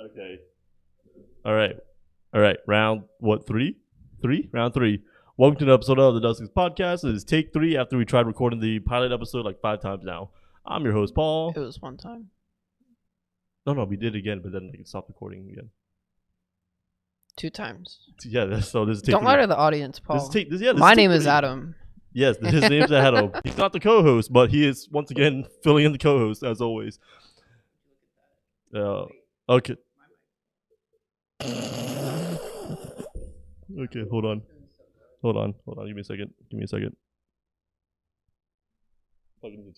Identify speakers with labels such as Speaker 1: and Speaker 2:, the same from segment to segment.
Speaker 1: Okay. All right. All right. Round what? Three? Round three. Welcome to the episode of the Duskins Podcast. It is take 3 after we tried recording the pilot episode like 5 times now. I'm your host,
Speaker 2: It
Speaker 1: Paul.
Speaker 2: was one time.
Speaker 1: No, we did it again, but then it stopped recording again.
Speaker 2: 2 times.
Speaker 1: Yeah, so this is take
Speaker 2: Don't
Speaker 1: 3.
Speaker 2: lie to the audience, Paul.
Speaker 1: This
Speaker 2: My
Speaker 1: is take
Speaker 2: name is
Speaker 1: 3.
Speaker 2: Adam.
Speaker 1: Yes, his name's Adam. He's not the co-host, but he is once again filling in the co-host as always. Okay. Okay, hold on. Give me a second. Plug into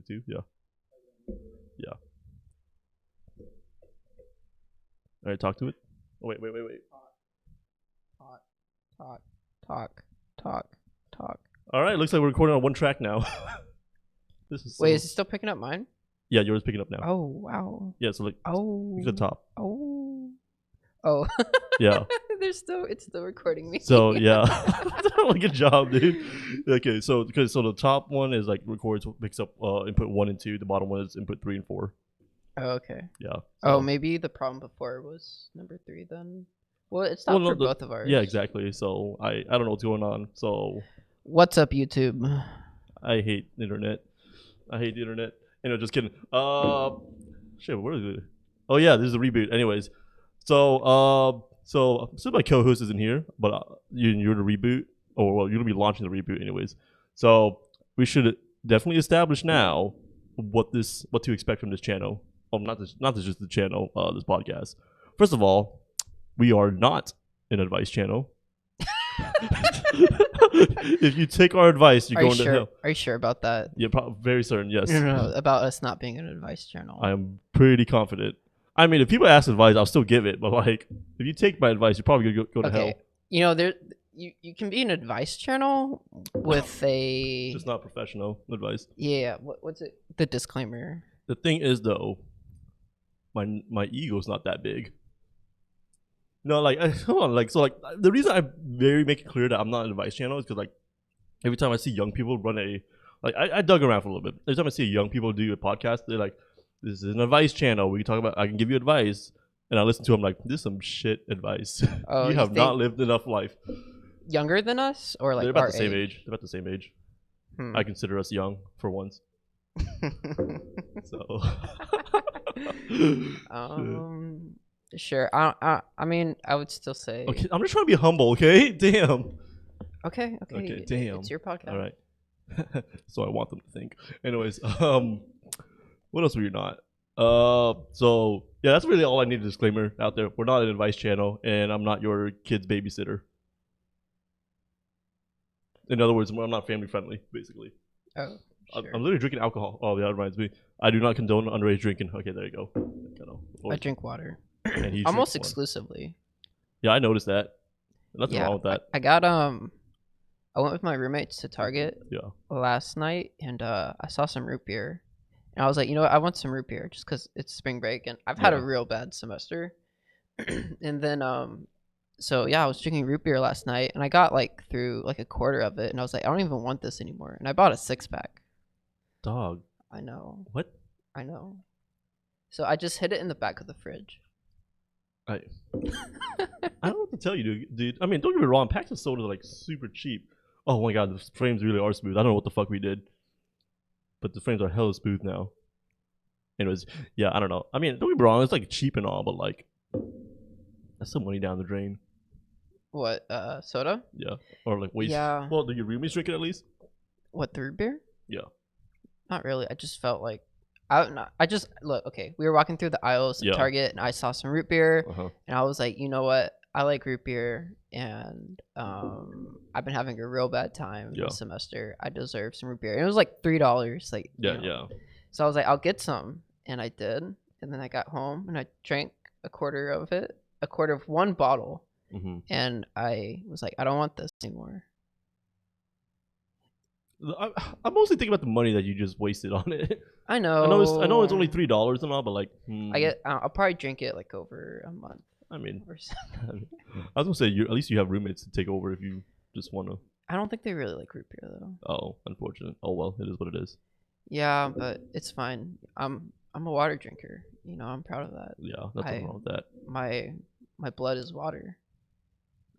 Speaker 1: 2. Yeah. All right, talk to it. Oh, wait.
Speaker 2: Talk.
Speaker 1: All right, looks like we're recording on one track now. This is
Speaker 2: Wait, is it still picking up mine?
Speaker 1: Yeah, yours picking up now.
Speaker 2: Oh, wow.
Speaker 1: Yeah, so like
Speaker 2: Oh.
Speaker 1: the top.
Speaker 2: Oh.
Speaker 1: Yeah.
Speaker 2: It's still recording me.
Speaker 1: So yeah, good job, dude. Okay, so the top one is like records, picks up input 1 and 2. The bottom one is input 3 and 4.
Speaker 2: Oh, okay.
Speaker 1: Yeah.
Speaker 2: Oh, maybe the problem before was number 3 then. Well, it stopped for both of ours.
Speaker 1: Yeah, exactly. So I don't know what's going on. So
Speaker 2: What's up, YouTube?
Speaker 1: I hate the internet. Just kidding. Shit, where is it? Oh yeah, this is a reboot. Anyways, so since my co-host isn't here, but you're the reboot, or well, you're gonna be launching the reboot anyways. So we should definitely establish now what to expect from this channel. Oh, not just the channel, this podcast. First of all, we are not an advice channel. If you take our advice, you're going to hell.
Speaker 2: Are you sure about that?
Speaker 1: Yeah, very certain. Yes.
Speaker 2: No, about us not being an advice channel.
Speaker 1: I am pretty confident. I mean, if people ask advice, I'll still give it. But like, if you take my advice, you're probably gonna go to hell.
Speaker 2: You know, you can be an advice channel with a
Speaker 1: just not professional advice.
Speaker 2: Yeah. What's it? The disclaimer.
Speaker 1: The thing is, though, my ego's not that big. No, like, hold on, like, so, like, the reason I very make it clear that I'm not an advice channel is because, like, every time I see young people run I dug around for a little bit. Every time I see young people do a podcast, they're like, this is an advice channel. We can talk about, I can give you advice. And I listen to them like, this is some shit advice.
Speaker 2: Oh,
Speaker 1: you have not lived enough life.
Speaker 2: Younger than us? Or like
Speaker 1: They're about
Speaker 2: our
Speaker 1: the same age. They're about the same age. I consider us young for once. So.
Speaker 2: Sure. I mean, I would still say.
Speaker 1: Okay, I'm just trying to be humble. Okay, damn.
Speaker 2: Okay.
Speaker 1: Damn.
Speaker 2: It's your podcast.
Speaker 1: All right. So I want them to think. Anyways, what else were you not? So yeah, that's really all I need. A disclaimer out there. We're not an advice channel, and I'm not your kid's babysitter. In other words, I'm not family friendly, basically.
Speaker 2: Oh. Sure.
Speaker 1: I'm literally drinking alcohol. Oh, yeah, that reminds me. I do not condone underage drinking. Okay, there you go.
Speaker 2: I drink water.
Speaker 1: Almost
Speaker 2: exclusively.
Speaker 1: Yeah, I noticed that. Nothing wrong with that.
Speaker 2: I went with my roommates to Target last night, and I saw some root beer. And I was like, you know what? I want some root beer just because it's spring break, and I've had a real bad semester. And then, so yeah, I was drinking root beer last night, and I got like through like a quarter of it, and I was like, I don't even want this anymore. And I bought a 6-pack.
Speaker 1: Dog.
Speaker 2: I know.
Speaker 1: What?
Speaker 2: I know. So I just hid it in the back of the fridge.
Speaker 1: I don't know what to tell you, dude. I mean, don't get me wrong. Packs of soda are like super cheap. Oh my god, the frames really are smooth. I don't know what the fuck we did, but the frames are hella smooth now. Anyways, yeah, I don't know. I mean, don't get me wrong. It's like cheap and all, but like, that's some money down the drain.
Speaker 2: What? Soda?
Speaker 1: Yeah, or like waste.
Speaker 2: Yeah.
Speaker 1: Well, do your roommates drink it at least?
Speaker 2: What, the root beer?
Speaker 1: Yeah.
Speaker 2: Not really. I just felt like look, okay, we were walking through the aisles at Target, and I saw some root beer, and I was like, you know what? I like root beer, and I've been having a real bad time this semester. I deserve some root beer. And it was like $3. Like
Speaker 1: yeah.
Speaker 2: So I was like, I'll get some, and I did. And then I got home, and I drank a quarter of one bottle, and I was like, I don't want this anymore.
Speaker 1: I'm mostly thinking about the money that you just wasted on it.
Speaker 2: I know.
Speaker 1: I know it's only $3 and all, but like,
Speaker 2: I'll probably drink it like over a month.
Speaker 1: I mean, I was gonna say at least you have roommates to take over if you just want to.
Speaker 2: I don't think they really like root beer though.
Speaker 1: Oh, unfortunate. Oh well, it is what it is.
Speaker 2: Yeah, but it's fine. I'm a water drinker. I'm proud of that.
Speaker 1: Yeah, nothing wrong with that.
Speaker 2: My blood is water.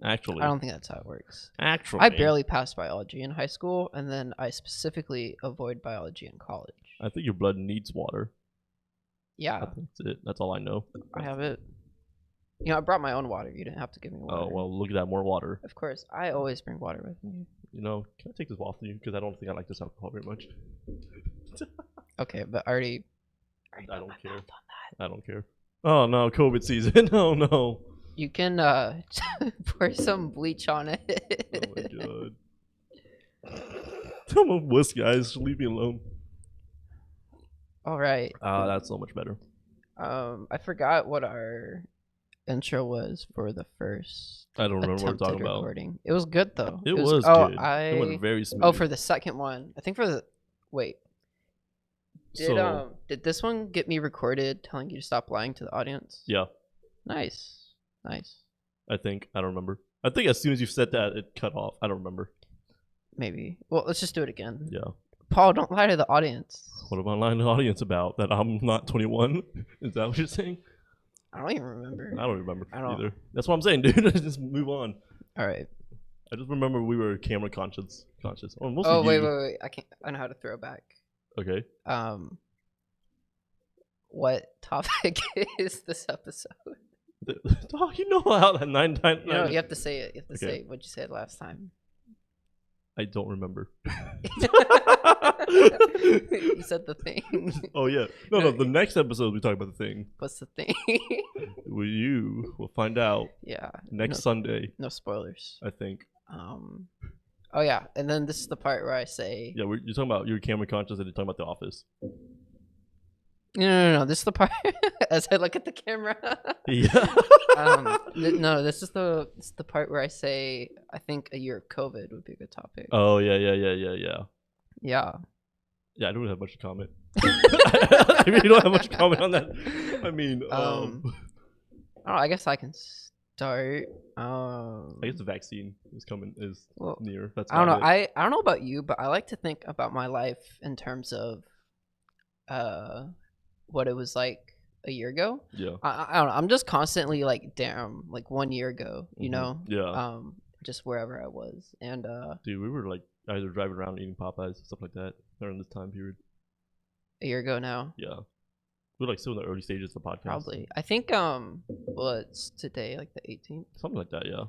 Speaker 1: Actually,
Speaker 2: I don't think that's how it works.
Speaker 1: Actually,
Speaker 2: I barely passed biology in high school, and then I specifically avoid biology in college.
Speaker 1: I think your blood needs water.
Speaker 2: Yeah,
Speaker 1: that's it. That's all I know.
Speaker 2: I have it. I brought my own water. You didn't have to give me water.
Speaker 1: Oh well, look at that, more water.
Speaker 2: Of course, I always bring water with me.
Speaker 1: Can I take this off you? Because I don't think I like this alcohol very much.
Speaker 2: Okay, but I already
Speaker 1: I don't care. I don't care. Oh no, COVID season. Oh no.
Speaker 2: You can pour some bleach on it.
Speaker 1: Oh my god. I'm a wuss, guys. Leave me alone.
Speaker 2: All right.
Speaker 1: That's so much better.
Speaker 2: I forgot what our intro was for the first.
Speaker 1: I don't remember what we're talking
Speaker 2: recording.
Speaker 1: about.
Speaker 2: It was good though.
Speaker 1: It was good. It went very smooth.
Speaker 2: Oh, for the second one. I think for the wait. Did this one get me recorded telling you to stop lying to the audience?
Speaker 1: Yeah.
Speaker 2: Nice.
Speaker 1: I think. I don't remember. I think as soon as you said that, it cut off. I don't remember.
Speaker 2: Maybe. Well, let's just do it again.
Speaker 1: Yeah.
Speaker 2: Paul, don't lie to the audience.
Speaker 1: What am I lying to the audience about? That I'm not 21? Is that what you're saying?
Speaker 2: I don't even remember.
Speaker 1: I don't remember either. That's what I'm saying, dude. Just move on.
Speaker 2: All right.
Speaker 1: I just remember we were camera conscious.
Speaker 2: Oh, wait. I know how to throw back.
Speaker 1: Okay.
Speaker 2: What topic is this episode?
Speaker 1: Dog, you know how that 9 times.
Speaker 2: No, you have to say it. You have to say what'd you say last time.
Speaker 1: I don't remember.
Speaker 2: You said the thing.
Speaker 1: Oh yeah. No. The next episode we talk about the thing.
Speaker 2: What's the thing?
Speaker 1: We'll find out.
Speaker 2: Yeah.
Speaker 1: Next Sunday.
Speaker 2: No spoilers.
Speaker 1: I think.
Speaker 2: Oh yeah, and then this is the part where I say.
Speaker 1: Yeah, you're talking about your camera conscious, and you're talking about The Office.
Speaker 2: No. This is the part as I look at the camera.
Speaker 1: Yeah.
Speaker 2: No, this is the part where I say I think a year of COVID would be a good topic.
Speaker 1: Oh yeah.
Speaker 2: Yeah.
Speaker 1: Yeah, I don't have much to comment. I really don't have much to comment on that. I mean,
Speaker 2: I guess I can start.
Speaker 1: I guess the vaccine is near. That's
Speaker 2: I don't know. I don't know about you, but I like to think about my life in terms of what it was like a year ago.
Speaker 1: Yeah.
Speaker 2: I don't know. I'm just constantly like, damn, like 1 year ago, you know?
Speaker 1: Yeah.
Speaker 2: Just wherever I was. And
Speaker 1: dude, we were like either driving around eating Popeyes, stuff like that during this time period.
Speaker 2: A year ago now.
Speaker 1: Yeah. We're like still in the early stages of the podcast.
Speaker 2: Probably. I think it's today, like the 18th.
Speaker 1: Something like that, yeah.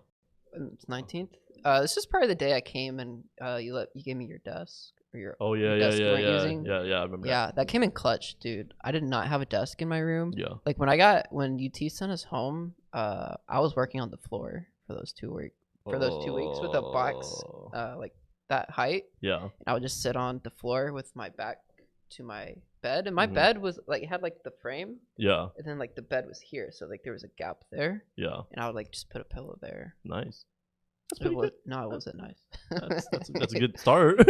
Speaker 2: It's 19th. This is probably the day I came and you gave me your desk. Or your desk you weren't using.
Speaker 1: Yeah, I remember that.
Speaker 2: Yeah, that came in clutch, dude. I did not have a desk in my room.
Speaker 1: Yeah.
Speaker 2: Like when UT sent us home, I was working on the floor for those 2 weeks. For those 2 weeks with a box like that height.
Speaker 1: Yeah.
Speaker 2: And I would just sit on the floor with my back to my bed, and my bed was like, it had like the frame.
Speaker 1: Yeah.
Speaker 2: And then like the bed was here, so like there was a gap there.
Speaker 1: Yeah.
Speaker 2: And I would like just put a pillow there.
Speaker 1: Nice. That's pretty good.
Speaker 2: No, it wasn't nice.
Speaker 1: That's a good start.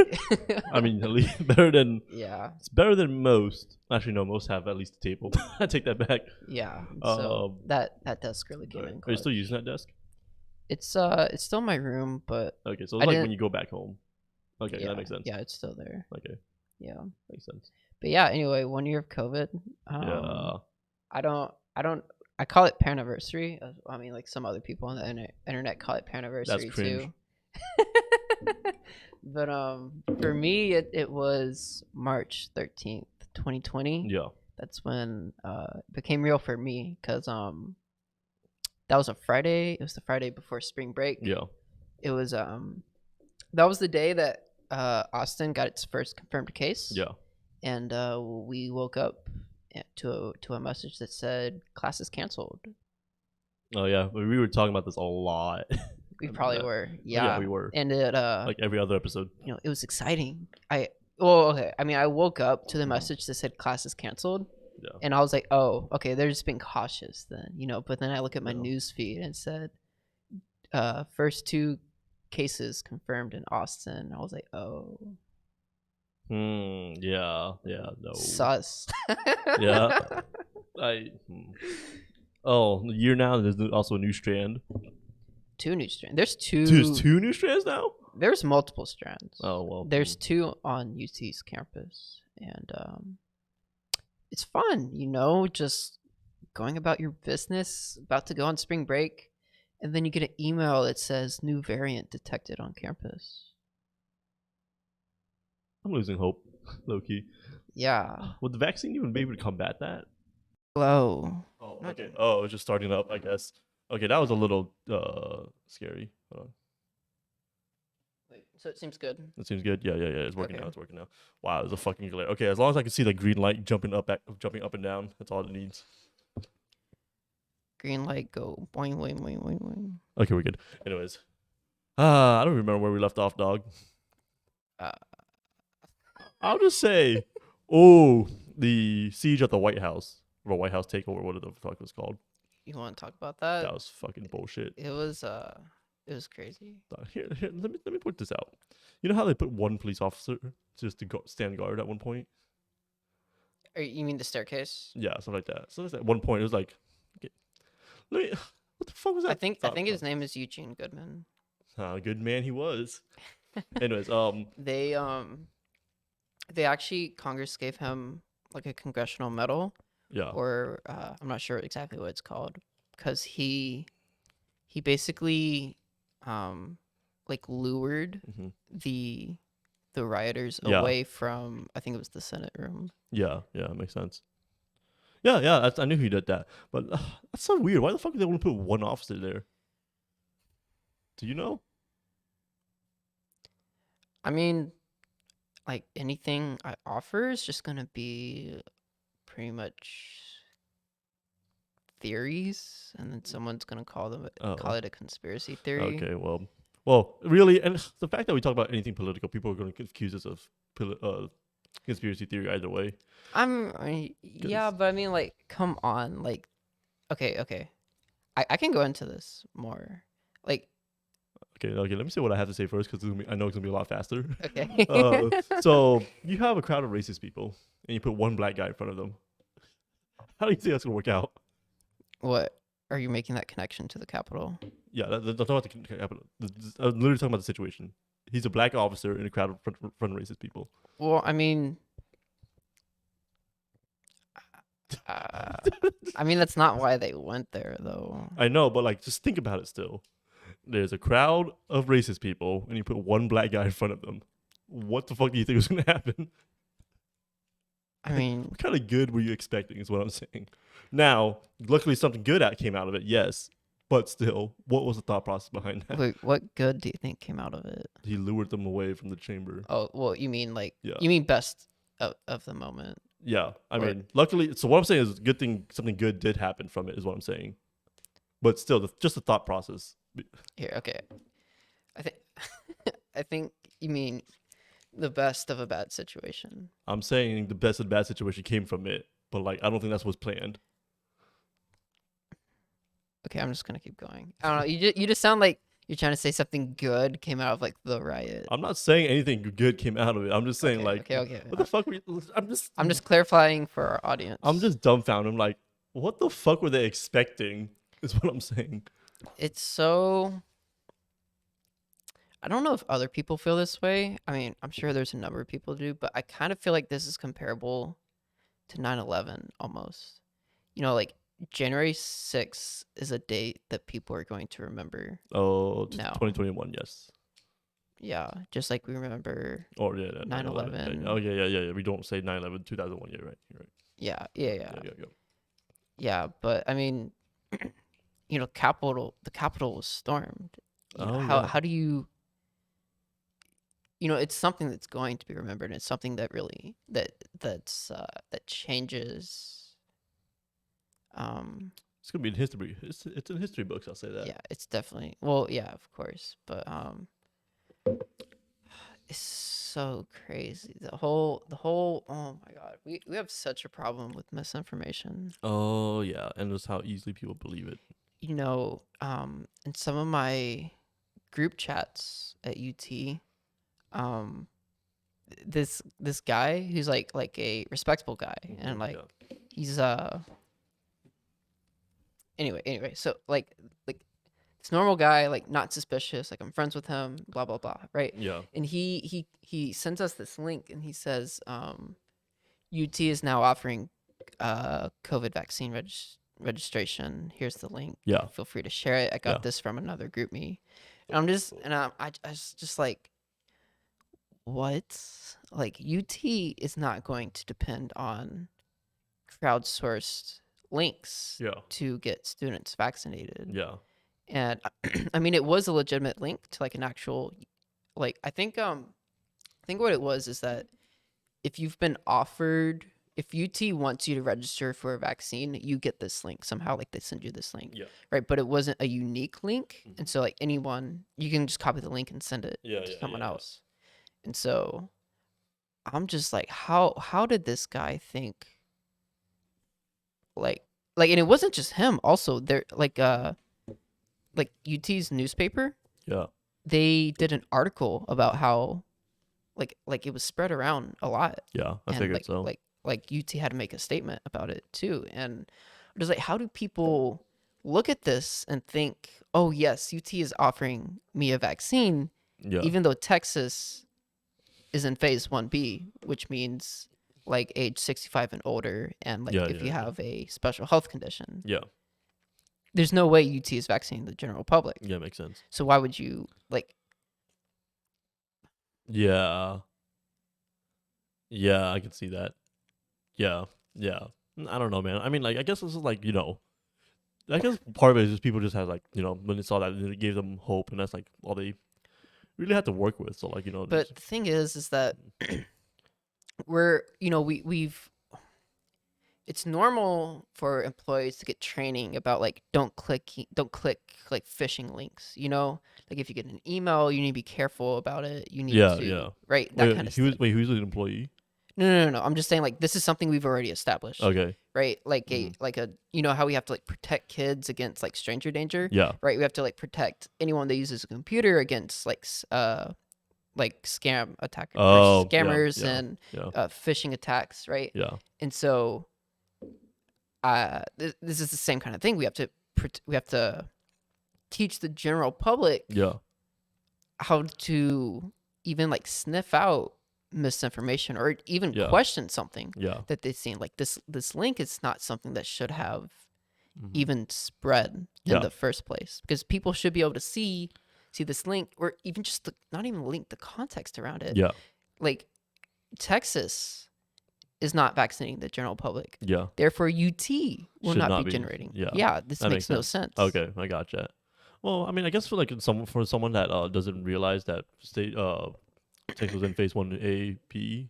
Speaker 1: I mean, at least better than.
Speaker 2: Yeah.
Speaker 1: It's better than most. Actually, no, most have at least a table. I take that back.
Speaker 2: Yeah. So that desk really came in.
Speaker 1: Are you still using that desk?
Speaker 2: It's still in my room, but
Speaker 1: okay, so it's like when you go back home. Okay,
Speaker 2: yeah,
Speaker 1: that makes sense.
Speaker 2: Yeah, it's still there.
Speaker 1: Okay.
Speaker 2: Yeah,
Speaker 1: makes sense.
Speaker 2: But yeah, anyway, 1 year of COVID.
Speaker 1: Yeah.
Speaker 2: I call it paraniversary. I mean, like some other people on the internet call it paraniversary.
Speaker 1: That's cringe.
Speaker 2: Too. But for me, it was March 13th, 2020.
Speaker 1: Yeah.
Speaker 2: That's when it became real for me, because that was a Friday. It was the Friday before spring break.
Speaker 1: Yeah.
Speaker 2: It was that was the day that Austin got its first confirmed case.
Speaker 1: Yeah.
Speaker 2: And we woke up to a message that said class is canceled.
Speaker 1: Oh yeah, we were talking about this a lot.
Speaker 2: We probably were. Yeah,
Speaker 1: we were.
Speaker 2: And it
Speaker 1: like every other episode.
Speaker 2: It was exciting. I woke up to the message that said class is canceled.
Speaker 1: Yeah.
Speaker 2: And I was like, oh, okay, they're just being cautious then, But then I look at my news feed and it said first 2 cases confirmed in Austin. I was like, oh.
Speaker 1: Yeah. No.
Speaker 2: Sus.
Speaker 1: Yeah. Oh, a year now. There's also a new strand.
Speaker 2: 2 new strands. There's 2.
Speaker 1: There's 2 new strands now.
Speaker 2: There's multiple strands.
Speaker 1: Oh well.
Speaker 2: There's 2 on UT's campus, and it's fun. Just going about your business, about to go on spring break, and then you get an email that says new variant detected on campus.
Speaker 1: I'm losing hope, low key.
Speaker 2: Yeah.
Speaker 1: Would the vaccine even be able to combat that?
Speaker 2: Hello.
Speaker 1: Oh, okay. Oh, it's just starting up, I guess. Okay, that was a little scary. Hold on.
Speaker 2: Wait, so it seems good.
Speaker 1: It seems good. Yeah. It's working now. It's working now. Wow, there's a fucking glare. Okay, as long as I can see the green light jumping up and down, that's all it needs.
Speaker 2: Green light, go boing boing boing boing boing.
Speaker 1: Okay, we're good. Anyways, I don't remember where we left off, dog. I'll just say, the siege at the White House, or White House takeover, whatever the fuck it was called.
Speaker 2: You want to talk about that?
Speaker 1: That was fucking bullshit.
Speaker 2: It was crazy.
Speaker 1: Here, let me point this out. You know how they put one police officer just to stand guard at one point?
Speaker 2: You mean the staircase?
Speaker 1: Yeah, something like that. So at one point it was like, okay, what the fuck was that?
Speaker 2: I think his name is Eugene Goodman.
Speaker 1: Good man he was. Anyways,
Speaker 2: they actually, Congress gave him like a congressional medal.
Speaker 1: Yeah.
Speaker 2: Or I'm not sure exactly what it's called, because he basically like lured the rioters away from, I think it was the Senate room.
Speaker 1: Yeah, it makes sense. Yeah, I knew he did that, but that's so weird. Why the fuck did they want to put one officer there? Do you know?
Speaker 2: I mean, like anything I offer is just gonna be pretty much theories, and then someone's gonna call it a conspiracy theory.
Speaker 1: Okay, well, really, and the fact that we talk about anything political, people are going to accuse us of conspiracy theory either way.
Speaker 2: Yeah, but I mean, like, come on, like, okay, I can go into this more, like.
Speaker 1: Okay. Let me say what I have to say first, because I know it's gonna be a lot faster.
Speaker 2: Okay.
Speaker 1: So you have a crowd of racist people, and you put one black guy in front of them. How do you think that's gonna work out?
Speaker 2: What are you making that connection to the Capitol?
Speaker 1: Yeah, that's not about the Capitol. I'm literally talking about the situation. He's a black officer in a crowd of front of racist people.
Speaker 2: Well, I mean, that's not why they went there, though.
Speaker 1: I know, but like, just think about it. Still, there's a crowd of racist people, and you put one black guy in front of them. What the fuck do you think was gonna happen?
Speaker 2: I mean,
Speaker 1: what kind of good were you expecting? Is what I'm saying. Now, luckily, something good came out of it. Yes, but still, what was the thought process behind that?
Speaker 2: Wait, what good do you think came out of it?
Speaker 1: He lured them away from the chamber.
Speaker 2: Oh, well, you mean like you mean best of the moment?
Speaker 1: Yeah, I mean, luckily. So what I'm saying is, good thing something good did happen from it. Is what I'm saying. But still, just the thought process.
Speaker 2: Here, okay. I think you mean the best of a bad situation.
Speaker 1: I'm saying the best of the bad situation came from it, but like I don't think that's what's planned.
Speaker 2: Okay, I'm just gonna keep going. I don't know. You just sound like you're trying to say something good came out of like the riot.
Speaker 1: I'm not saying anything good came out of it. I'm just saying
Speaker 2: okay.
Speaker 1: What the fuck were you,
Speaker 2: I'm just clarifying for our audience.
Speaker 1: I'm just dumbfounded. I'm like, what the fuck were they expecting? Is what I'm saying.
Speaker 2: It's so. I don't know if other people feel this way. I mean, I'm sure there's a number of people who do, but I kind of feel like this is comparable to 9/11 almost. You know, like January 6th is a date that people are going to remember.
Speaker 1: Oh, 2021, yes.
Speaker 2: Yeah, just like we remember.
Speaker 1: Oh yeah,
Speaker 2: 9/11.
Speaker 1: Oh yeah. We don't say 9/11, 2001. You're right.
Speaker 2: Yeah.
Speaker 1: Yeah.
Speaker 2: But I mean, you know, the Capitol was stormed. How do you? You know, it's something that's going to be remembered, and it's something that really that changes.
Speaker 1: It's gonna be in history. It's in history books. I'll say that.
Speaker 2: Yeah, it's definitely. Well, yeah, of course, but it's so crazy. The whole. Oh my God, we have such a problem with misinformation.
Speaker 1: Oh yeah, and just how easily people believe it.
Speaker 2: You know, in some of my group chats at UT, this guy who's like a respectable guy, and like he's anyway, so like this normal guy, like not suspicious, like I'm friends with him, blah blah blah, right?
Speaker 1: Yeah.
Speaker 2: And he sends us this link, and he says UT is now offering COVID vaccine registration. Here's the link.
Speaker 1: Yeah.
Speaker 2: Feel free to share it. I got
Speaker 1: Yeah.
Speaker 2: this from another group me. And I'm just, and I was just like, what? Like, UT is not going to depend on crowdsourced links
Speaker 1: Yeah.
Speaker 2: to get students vaccinated.
Speaker 1: Yeah.
Speaker 2: And I mean, it was a legitimate link to like an actual, like, I think what it was is that if you've been offered, if UT wants you to register for a vaccine, you get this link somehow, like they send you this link.
Speaker 1: Yeah.
Speaker 2: Right. But it wasn't a unique link.
Speaker 1: Mhm.
Speaker 2: And so like anyone, you can just copy the link and send it
Speaker 1: Yeah.
Speaker 2: to
Speaker 1: Yeah.
Speaker 2: someone
Speaker 1: Yeah.
Speaker 2: else. And so I'm just like, how did this guy think like, and it wasn't just him. Also, there like UT's newspaper,
Speaker 1: Yeah.
Speaker 2: they did an article about how like it was spread around a lot.
Speaker 1: Yeah. I
Speaker 2: And
Speaker 1: figured
Speaker 2: like
Speaker 1: so.
Speaker 2: like UT had to make a statement about it too. And I'm just like, how do people look at this and think, oh yes, UT is offering me a vaccine,
Speaker 1: Yeah.
Speaker 2: even though Texas is in phase 1B, which means like age 65 and older, and like
Speaker 1: Yeah,
Speaker 2: if
Speaker 1: yeah,
Speaker 2: you
Speaker 1: yeah.
Speaker 2: have a special health condition,
Speaker 1: Yeah.
Speaker 2: there's no way UT is vaccinating the general public.
Speaker 1: Yeah. Makes sense.
Speaker 2: So why would you like?
Speaker 1: Yeah. Yeah. I can see that. Yeah. Yeah. I don't know, man. I mean, like, I guess this is like, I guess part of it is just people just had like, when they saw that, it gave them hope, and that's like all they really had to work with. So like,
Speaker 2: But the thing is that we're we've it's normal for employees to get training about like don't click like phishing links. Like if you get an email, you need to be careful about it. You need
Speaker 1: Yeah,
Speaker 2: to
Speaker 1: yeah.
Speaker 2: right that
Speaker 1: Wait,
Speaker 2: kind of
Speaker 1: he was
Speaker 2: stuff.
Speaker 1: wait, who's an employee?
Speaker 2: No. I'm just saying like this is something we've already established.
Speaker 1: Okay.
Speaker 2: Right? Like
Speaker 1: Mhm.
Speaker 2: how we have to like protect kids against like stranger danger.
Speaker 1: Yeah.
Speaker 2: Right? We have to like protect anyone that uses a computer against like scam attackers,
Speaker 1: Oh, yeah,
Speaker 2: scammers,
Speaker 1: yeah,
Speaker 2: and
Speaker 1: yeah,
Speaker 2: phishing attacks, right?
Speaker 1: yeah,
Speaker 2: And so, this is the same kind of thing. We have to teach the general public
Speaker 1: yeah,
Speaker 2: how to even like sniff out misinformation or even
Speaker 1: Yeah.
Speaker 2: question something
Speaker 1: yeah.
Speaker 2: that they've seen. Like this link is not something that should have
Speaker 1: Mhm.
Speaker 2: even spread in
Speaker 1: Yeah.
Speaker 2: the first place, because people should be able to see this link, or even just not even link, the context around it.
Speaker 1: Yeah,
Speaker 2: Like Texas is not vaccinating the general public,
Speaker 1: yeah.
Speaker 2: therefore UT will
Speaker 1: Should
Speaker 2: not
Speaker 1: not
Speaker 2: be
Speaker 1: be.
Speaker 2: generating.
Speaker 1: Yeah.
Speaker 2: This
Speaker 1: That
Speaker 2: makes
Speaker 1: makes
Speaker 2: no sense.
Speaker 1: Okay, I gotcha. Well, I mean, I guess for like someone that doesn't realize that Texas was in phase 1A PE.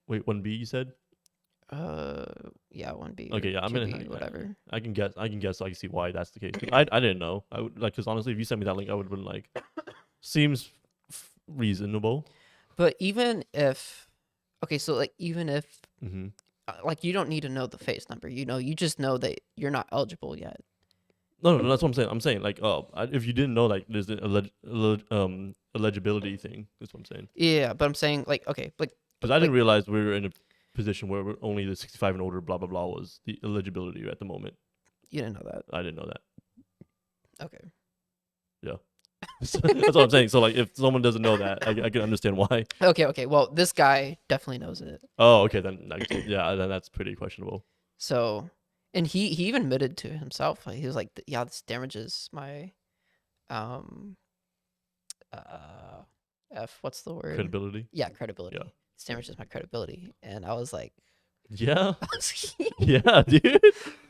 Speaker 1: Wait, 1B you said?
Speaker 2: Yeah, 1B.
Speaker 1: Okay, yeah. I mean,
Speaker 2: 2B, whatever.
Speaker 1: I can guess. I can see why that's the case. 'Cause I didn't know. I would like, because honestly, if you sent me that link, I would have been like, seems reasonable.
Speaker 2: But even if, okay, so like even if
Speaker 1: Mm-hmm.
Speaker 2: like you don't need to know the face number, you just know that you're not eligible yet.
Speaker 1: No, that's what I'm saying. I'm saying like, if you didn't know, like, there's an eligibility thing. That's what I'm saying.
Speaker 2: Yeah, but I'm saying like, okay, like
Speaker 1: Because I didn't realize we were in a position where only the 65 and older, blah blah blah, was the eligibility at the moment.
Speaker 2: you didn't know that.
Speaker 1: I didn't know that.
Speaker 2: Okay.
Speaker 1: That's what I'm saying. So like, if someone doesn't know that, I can understand why.
Speaker 2: Okay. Well, this guy definitely knows it.
Speaker 1: Oh, okay, then then that's pretty questionable.
Speaker 2: So, and he even admitted to himself. Like, he was like, "Yeah, this damages my, what's the word?
Speaker 1: Credibility.
Speaker 2: Yeah, credibility.
Speaker 1: Yeah.
Speaker 2: This damages my credibility." And I was like,
Speaker 1: Yeah.
Speaker 2: I was
Speaker 1: Yeah, dude.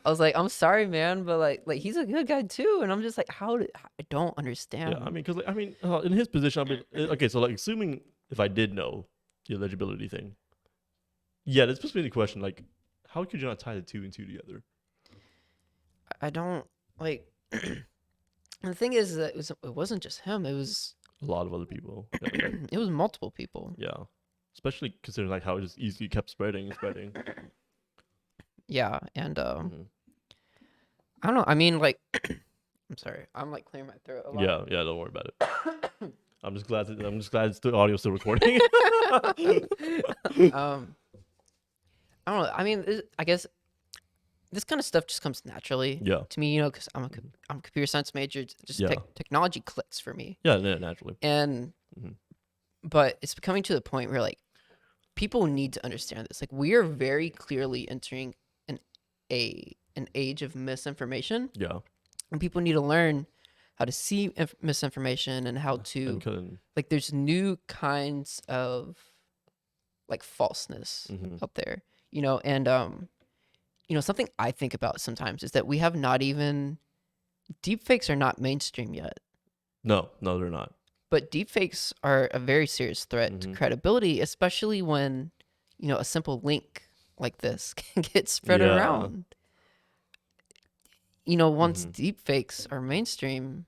Speaker 2: like, "I'm sorry, man, but like he's a good guy too." And I'm just like, I don't understand.
Speaker 1: Yeah, I mean, because in his position, I mean, okay, so like, assuming if I did know the eligibility thing, yeah, that's supposed to be the question. Like, how could you not tie the two and two together?
Speaker 2: I don't like. The thing is that it wasn't just him. It was
Speaker 1: A lot of other people. Yeah,
Speaker 2: it was multiple people.
Speaker 1: yeah. Especially considering like how it just easily kept spreading and spreading.
Speaker 2: Yeah, and
Speaker 1: Mhm.
Speaker 2: I don't know. I mean, like, I'm sorry. I'm like clearing my throat a lot.
Speaker 1: Yeah. Don't worry about it. I'm just glad the audio's still recording.
Speaker 2: I don't know. I mean, I guess this kind of stuff just comes naturally
Speaker 1: Yeah.
Speaker 2: to me, because I'm a computer science major. Just
Speaker 1: Yeah.
Speaker 2: technology clicks for me,
Speaker 1: Yeah, naturally.
Speaker 2: and
Speaker 1: Mhm.
Speaker 2: but it's becoming to the point where like people need to understand this. Like, we are very clearly entering a an age of misinformation,
Speaker 1: Yeah.
Speaker 2: and people need to learn how to see misinformation and how to like. There's new kinds of like falseness out there, you know, and you know, something I think about sometimes is that we have not even deepfakes are not mainstream yet.
Speaker 1: No, they're not.
Speaker 2: But deepfakes are a very serious threat to credibility, especially when, you know, a simple link like this can get spread around. You know, once deepfakes are mainstream,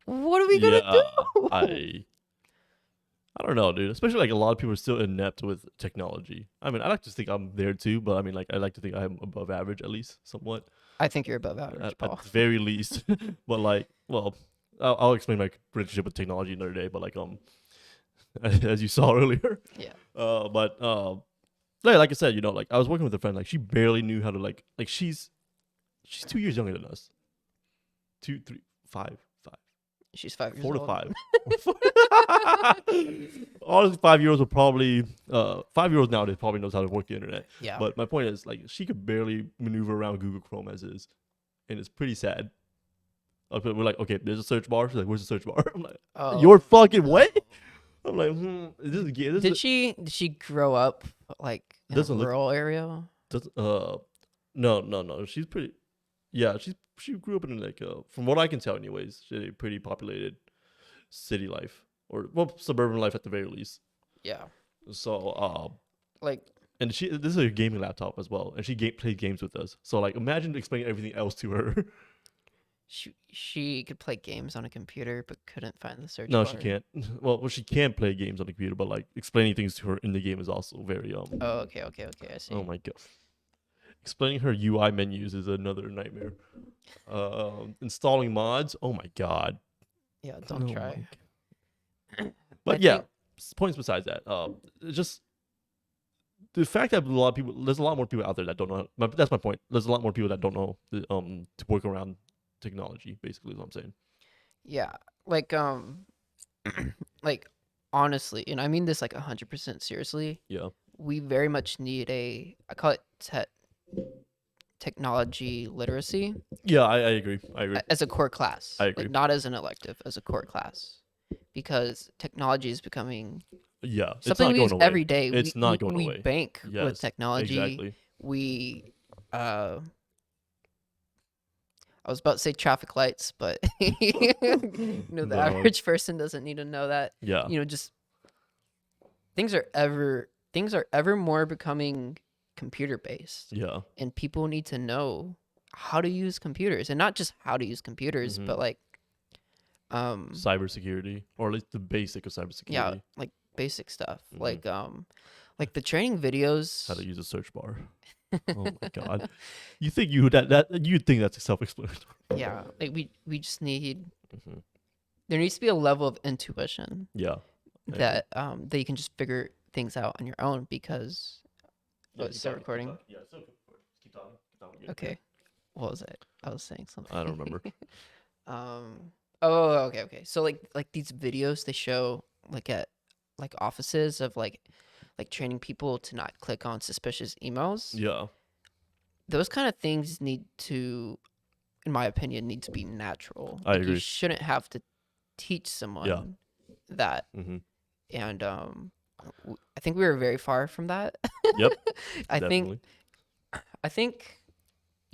Speaker 2: what are we gonna do?
Speaker 1: I don't know, dude. Especially like a lot of people are still inept with technology. I mean, I like to think I'm there too, but I mean, like I like to think I'm above average at least, somewhat.
Speaker 2: I think you're above average, Paul.
Speaker 1: At the very least. But like, well, I'll explain my relationship with technology another day. But like, as you saw earlier.
Speaker 2: Yeah.
Speaker 1: But like I said, you know, like I was working with a friend. Like she barely knew how to like she's 2 years younger than us. 2, 3, 5.
Speaker 2: She's 5 years
Speaker 1: 4 to
Speaker 2: old.
Speaker 1: 5. Honestly, 5-year-olds will probably 5-year-olds nowadays probably knows how to work the internet.
Speaker 2: Yeah.
Speaker 1: But my point is, like, she could barely maneuver around Google Chrome as is, and it's pretty sad. We're like, okay, there's a search bar. She's like, where's the search bar? I'm like, your fucking what? I'm like,
Speaker 2: Did she grow up like in a rural area?
Speaker 1: No. She's pretty. Yeah, she grew up in like from what I can tell, anyways, she had a pretty populated city life or suburban life at the very least.
Speaker 2: Yeah.
Speaker 1: So
Speaker 2: like,
Speaker 1: and this is a gaming laptop as well, and she played games with us. So like, imagine explaining everything else to her.
Speaker 2: She could play games on a computer, but couldn't find the search
Speaker 1: bar.
Speaker 2: No,
Speaker 1: she can't. Well, she can play games on the computer, but like explaining things to her in the game is also very
Speaker 2: Oh, okay. I see.
Speaker 1: Oh my god. Explaining her UI menus is another nightmare. Installing mods, oh my god.
Speaker 2: Yeah, don't try.
Speaker 1: But points besides that. Just the fact that there's a lot more people out there that don't know. That's my point. There's a lot more people that don't know to work around technology. Basically, is what I'm saying.
Speaker 2: Yeah, like like honestly, and I mean this like 100% seriously.
Speaker 1: Yeah,
Speaker 2: we very much need I call it technology literacy.
Speaker 1: Yeah, I agree.
Speaker 2: As a core class.
Speaker 1: I agree.
Speaker 2: Like, not as an elective, as a core class. Because technology is becoming something we use every day.
Speaker 1: It's not going away.
Speaker 2: We bank with technology.
Speaker 1: Exactly.
Speaker 2: We I was about to say traffic lights, but the average person doesn't need to know that.
Speaker 1: Yeah.
Speaker 2: Just things are ever more becoming computer based.
Speaker 1: Yeah.
Speaker 2: And people need to know how to use computers, and not just how to use computers, but like
Speaker 1: cybersecurity, or at least the basic of cybersecurity.
Speaker 2: Yeah, like basic stuff. Like the training videos.
Speaker 1: How to use a search bar. Oh my god. You think you'd think that's self-explanatory.
Speaker 2: Yeah. Like we just need there needs to be a level of intuition.
Speaker 1: Yeah.
Speaker 2: That that you can just figure things out on your own, because it's still recording.
Speaker 1: Yeah, it's still recording. Keep talking.
Speaker 2: Okay. What was it? I was saying something.
Speaker 1: I don't remember.
Speaker 2: Oh, okay. So like these videos they show like at like offices of like training people to not click on suspicious emails.
Speaker 1: Yeah.
Speaker 2: Those kind of things need to, in my opinion, need to be natural.
Speaker 1: I agree.
Speaker 2: You shouldn't have to teach someone that. And I think we were very far from that.
Speaker 1: Yep.
Speaker 2: I think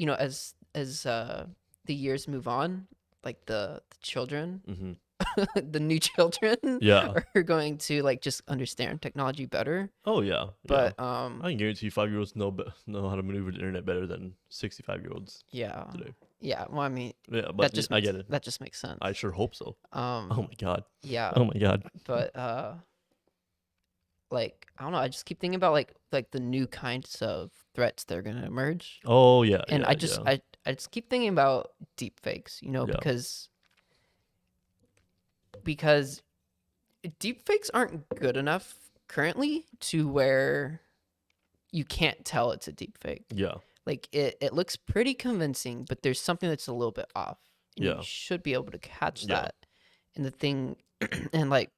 Speaker 2: as the years move on, like the children, the new children, are going to like just understand technology better.
Speaker 1: Oh yeah.
Speaker 2: But
Speaker 1: I can guarantee 5-year-olds know how to maneuver the internet better than 65-year-olds.
Speaker 2: Yeah.
Speaker 1: Today.
Speaker 2: Yeah. Well, I mean,
Speaker 1: but I get it.
Speaker 2: That just makes sense.
Speaker 1: I sure hope so. Oh my god.
Speaker 2: Yeah.
Speaker 1: Oh my god.
Speaker 2: But like, I don't know. I just keep thinking about like the new kinds of threats that are gonna emerge.
Speaker 1: Oh yeah.
Speaker 2: And I just keep thinking about deep fakes, because deep fakes aren't good enough currently to where you can't tell it's a deep fake.
Speaker 1: Yeah.
Speaker 2: Like it looks pretty convincing, but there's something that's a little bit off. And you should be able to catch that. And the thing, and like,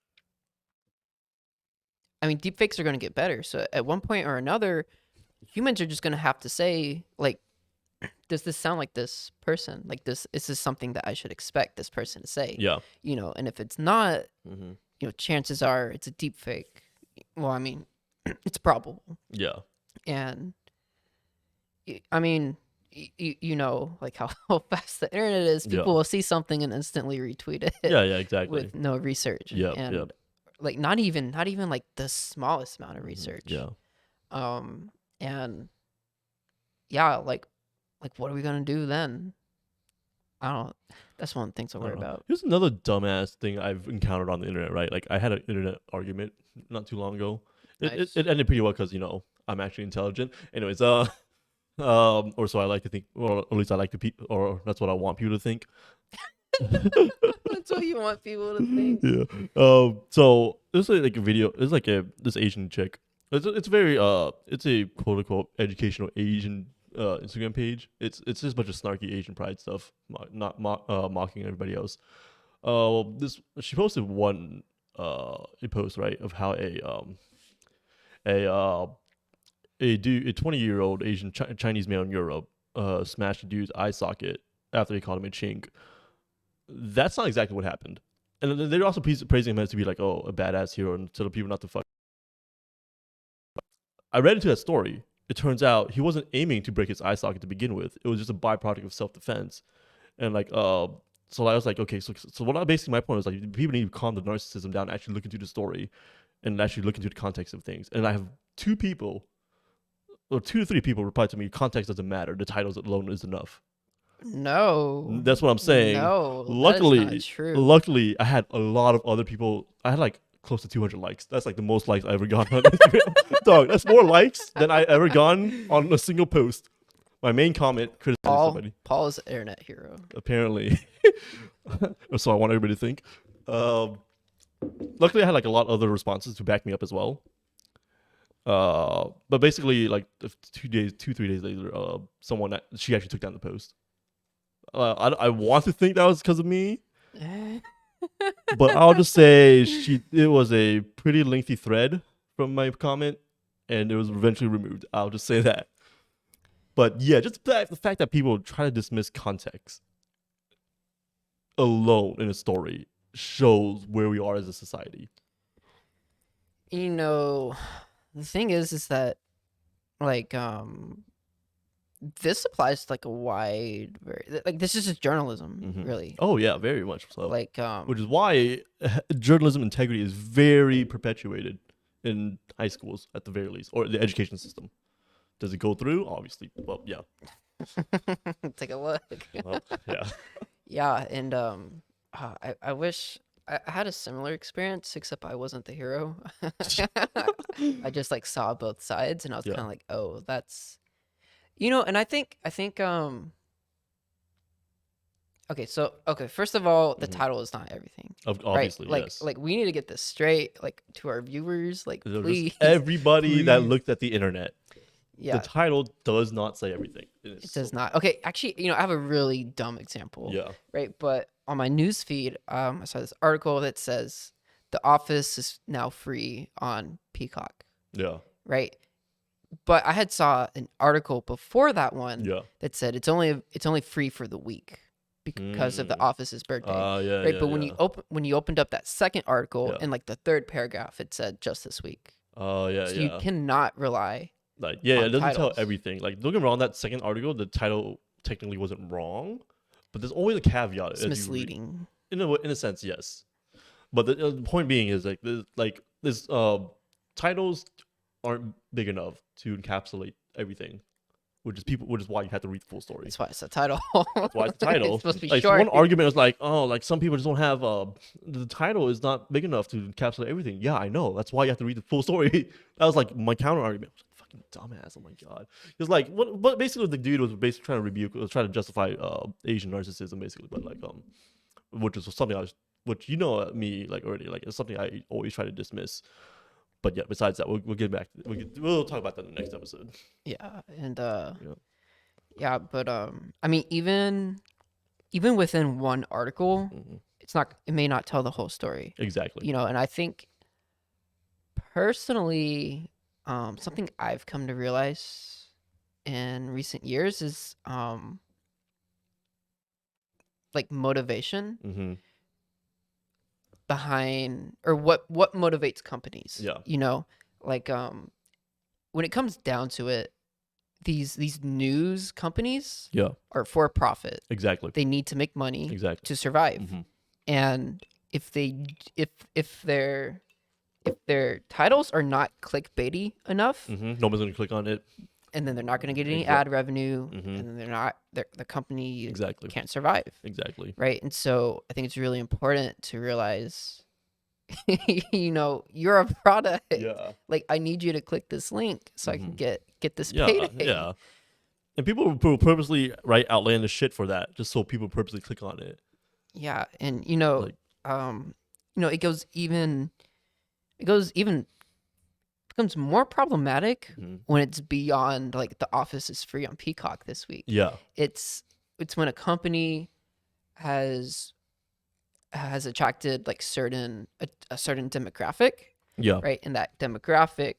Speaker 2: I mean, deepfakes are going to get better. So at one point or another, humans are just gonna have to say, like, does this sound like this person? Like, is this something that I should expect this person to say?
Speaker 1: Yeah.
Speaker 2: And if it's not,
Speaker 1: Mm-hmm.
Speaker 2: Chances are it's a deep fake. Well, I mean, it's probable.
Speaker 1: Yeah.
Speaker 2: And I mean, like how fast the internet is. People will see something and instantly retweet it.
Speaker 1: Yeah, exactly.
Speaker 2: With no research.
Speaker 1: Yeah,
Speaker 2: and like not even like the smallest amount of research.
Speaker 1: Yeah.
Speaker 2: And yeah, like what are we gonna do then? I don't. That's one of the things I worry about.
Speaker 1: Here's another dumbass thing I've encountered on the internet. Right, like I had an internet argument not too long ago. It ended pretty well because I'm actually intelligent. Anyways, or so I like to think, or at least I like to or that's what I want people to think.
Speaker 2: That's what you want people to think.
Speaker 1: Yeah. So there's like a video. There's like this Asian chick. It's very it's a quote unquote educational Asian Instagram page. It's just a bunch of snarky Asian pride stuff, not mocking everybody else. She posted one a post, right, of how a 20-year-old Asian Chinese male in Europe smashed a dude's eye socket after he called him a chink. That's not exactly what happened. And they're also praising him as to be like, oh, a badass hero and tell people not to fuck. I read into that story. It turns out he wasn't aiming to break his eye socket to begin with. It was just a byproduct of self-defense. And like, so I was like, okay, so what basically my point was like, people need to calm the narcissism down, actually look into the story and actually look into the context of things. And I have 2 to 3 people replied to me, context doesn't matter. The titles alone is enough.
Speaker 2: No.
Speaker 1: That's what I'm saying.
Speaker 2: No.
Speaker 1: Luckily,
Speaker 2: that is not true.
Speaker 1: Luckily, I had a lot of other people. I had like close to 200 likes. That's like the most likes I ever got on Instagram. Dog, that's more likes than I ever gotten on a single post. My main comment criticized somebody.
Speaker 2: Paul is an internet hero.
Speaker 1: Apparently. So I want everybody to think. Luckily, I had like a lot of other responses to back me up as well. But basically, like 3 days later, she actually took down the post. I want to think that was because of me, but I'll just say it was a pretty lengthy thread from my comment, and it was eventually removed. I'll just say that. But yeah, just the fact that people try to dismiss context alone in a story shows where we are as a society.
Speaker 2: The thing is that like this applies to like a wide, this is just journalism, really.
Speaker 1: Oh yeah, very much so.
Speaker 2: Like
Speaker 1: which is why journalism integrity is very perpetuated in high schools at the very least, or the education system. Does it go through? Obviously. Well, yeah.
Speaker 2: Take a look.
Speaker 1: Well, yeah.
Speaker 2: Yeah, and I wish I had a similar experience, except I wasn't the hero. I just like saw both sides, and I was kind of like, oh, that's, and I think okay, first of all, the title is not everything.
Speaker 1: Obviously,
Speaker 2: right?
Speaker 1: yes.
Speaker 2: Like we need to get this straight, like to our viewers, like please.
Speaker 1: Everybody that looked at the internet.
Speaker 2: Yeah.
Speaker 1: The title does not say everything.
Speaker 2: It does not. Okay, actually, I have a really dumb example.
Speaker 1: Yeah.
Speaker 2: Right, but on my news feed, I saw this article that says The Office is now free on Peacock.
Speaker 1: Yeah.
Speaker 2: Right, but I had saw an article before that one.
Speaker 1: Yeah.
Speaker 2: That said it's only free for the week because of The Office's birthday.
Speaker 1: Yeah.
Speaker 2: Right,
Speaker 1: yeah,
Speaker 2: but
Speaker 1: yeah.
Speaker 2: when you opened up that second article, in like the third paragraph, it said just this week.
Speaker 1: Oh yeah.
Speaker 2: So
Speaker 1: yeah.
Speaker 2: you cannot rely.
Speaker 1: Like it doesn't
Speaker 2: titles.
Speaker 1: tell everything. Like don't get me wrong, that second article, the title technically wasn't wrong, but there's always a caveat.
Speaker 2: It's misleading.
Speaker 1: In a sense, yes. But the point being is this titles aren't big enough to encapsulate everything, which is why you have to read the full story.
Speaker 2: That's why it's the title.
Speaker 1: That's why it's the title.
Speaker 2: It's supposed to be
Speaker 1: like
Speaker 2: short.
Speaker 1: One argument was like, oh, like some people just don't have the title is not big enough to encapsulate everything. Yeah, I know. That's why you have to read the full story. That was like my counter argument. Fucking dumbass. Oh my god. It's like what basically the dude was basically trying to trying to justify Asian narcissism basically, but like which is something which me like already, like it's something I always try to dismiss. But yeah, besides that, we'll get back. We'll talk about that in the next episode.
Speaker 2: Yeah, and yeah, but I mean, even within one article, it may not tell the whole story.
Speaker 1: Exactly.
Speaker 2: And I think personally, something I've come to realize in recent years is like motivation
Speaker 1: Mm-hmm.
Speaker 2: behind, or what motivates companies.
Speaker 1: Yeah.
Speaker 2: You know, like when it comes down to it, these news companies
Speaker 1: Yeah.
Speaker 2: are for profit.
Speaker 1: Exactly.
Speaker 2: They need to make money
Speaker 1: Exactly.
Speaker 2: to survive.
Speaker 1: Mm-hmm.
Speaker 2: And if their titles are not clickbaity enough,
Speaker 1: Mm-hmm. Nobody's gonna click on it.
Speaker 2: and then they're not going to get any
Speaker 1: Exact-
Speaker 2: ad revenue,
Speaker 1: Mhm.
Speaker 2: and then the company
Speaker 1: Exactly.
Speaker 2: can't survive,
Speaker 1: Exactly.
Speaker 2: right? And so I think it's really important to realize, you know, you're a product.
Speaker 1: Yeah.
Speaker 2: Like, I need you to click this link so I can
Speaker 1: Mhm.
Speaker 2: get this
Speaker 1: Yeah.
Speaker 2: payday.
Speaker 1: Yeah. And people will purposely write outlandish shit for that, just so people purposely click on it.
Speaker 2: Yeah, and
Speaker 1: Like,
Speaker 2: it becomes more problematic
Speaker 1: mhm.
Speaker 2: when it's beyond, like, The Office is free on Peacock this week.
Speaker 1: Yeah.
Speaker 2: It's when a company has attracted like a certain demographic,
Speaker 1: Yeah.
Speaker 2: right? And that demographic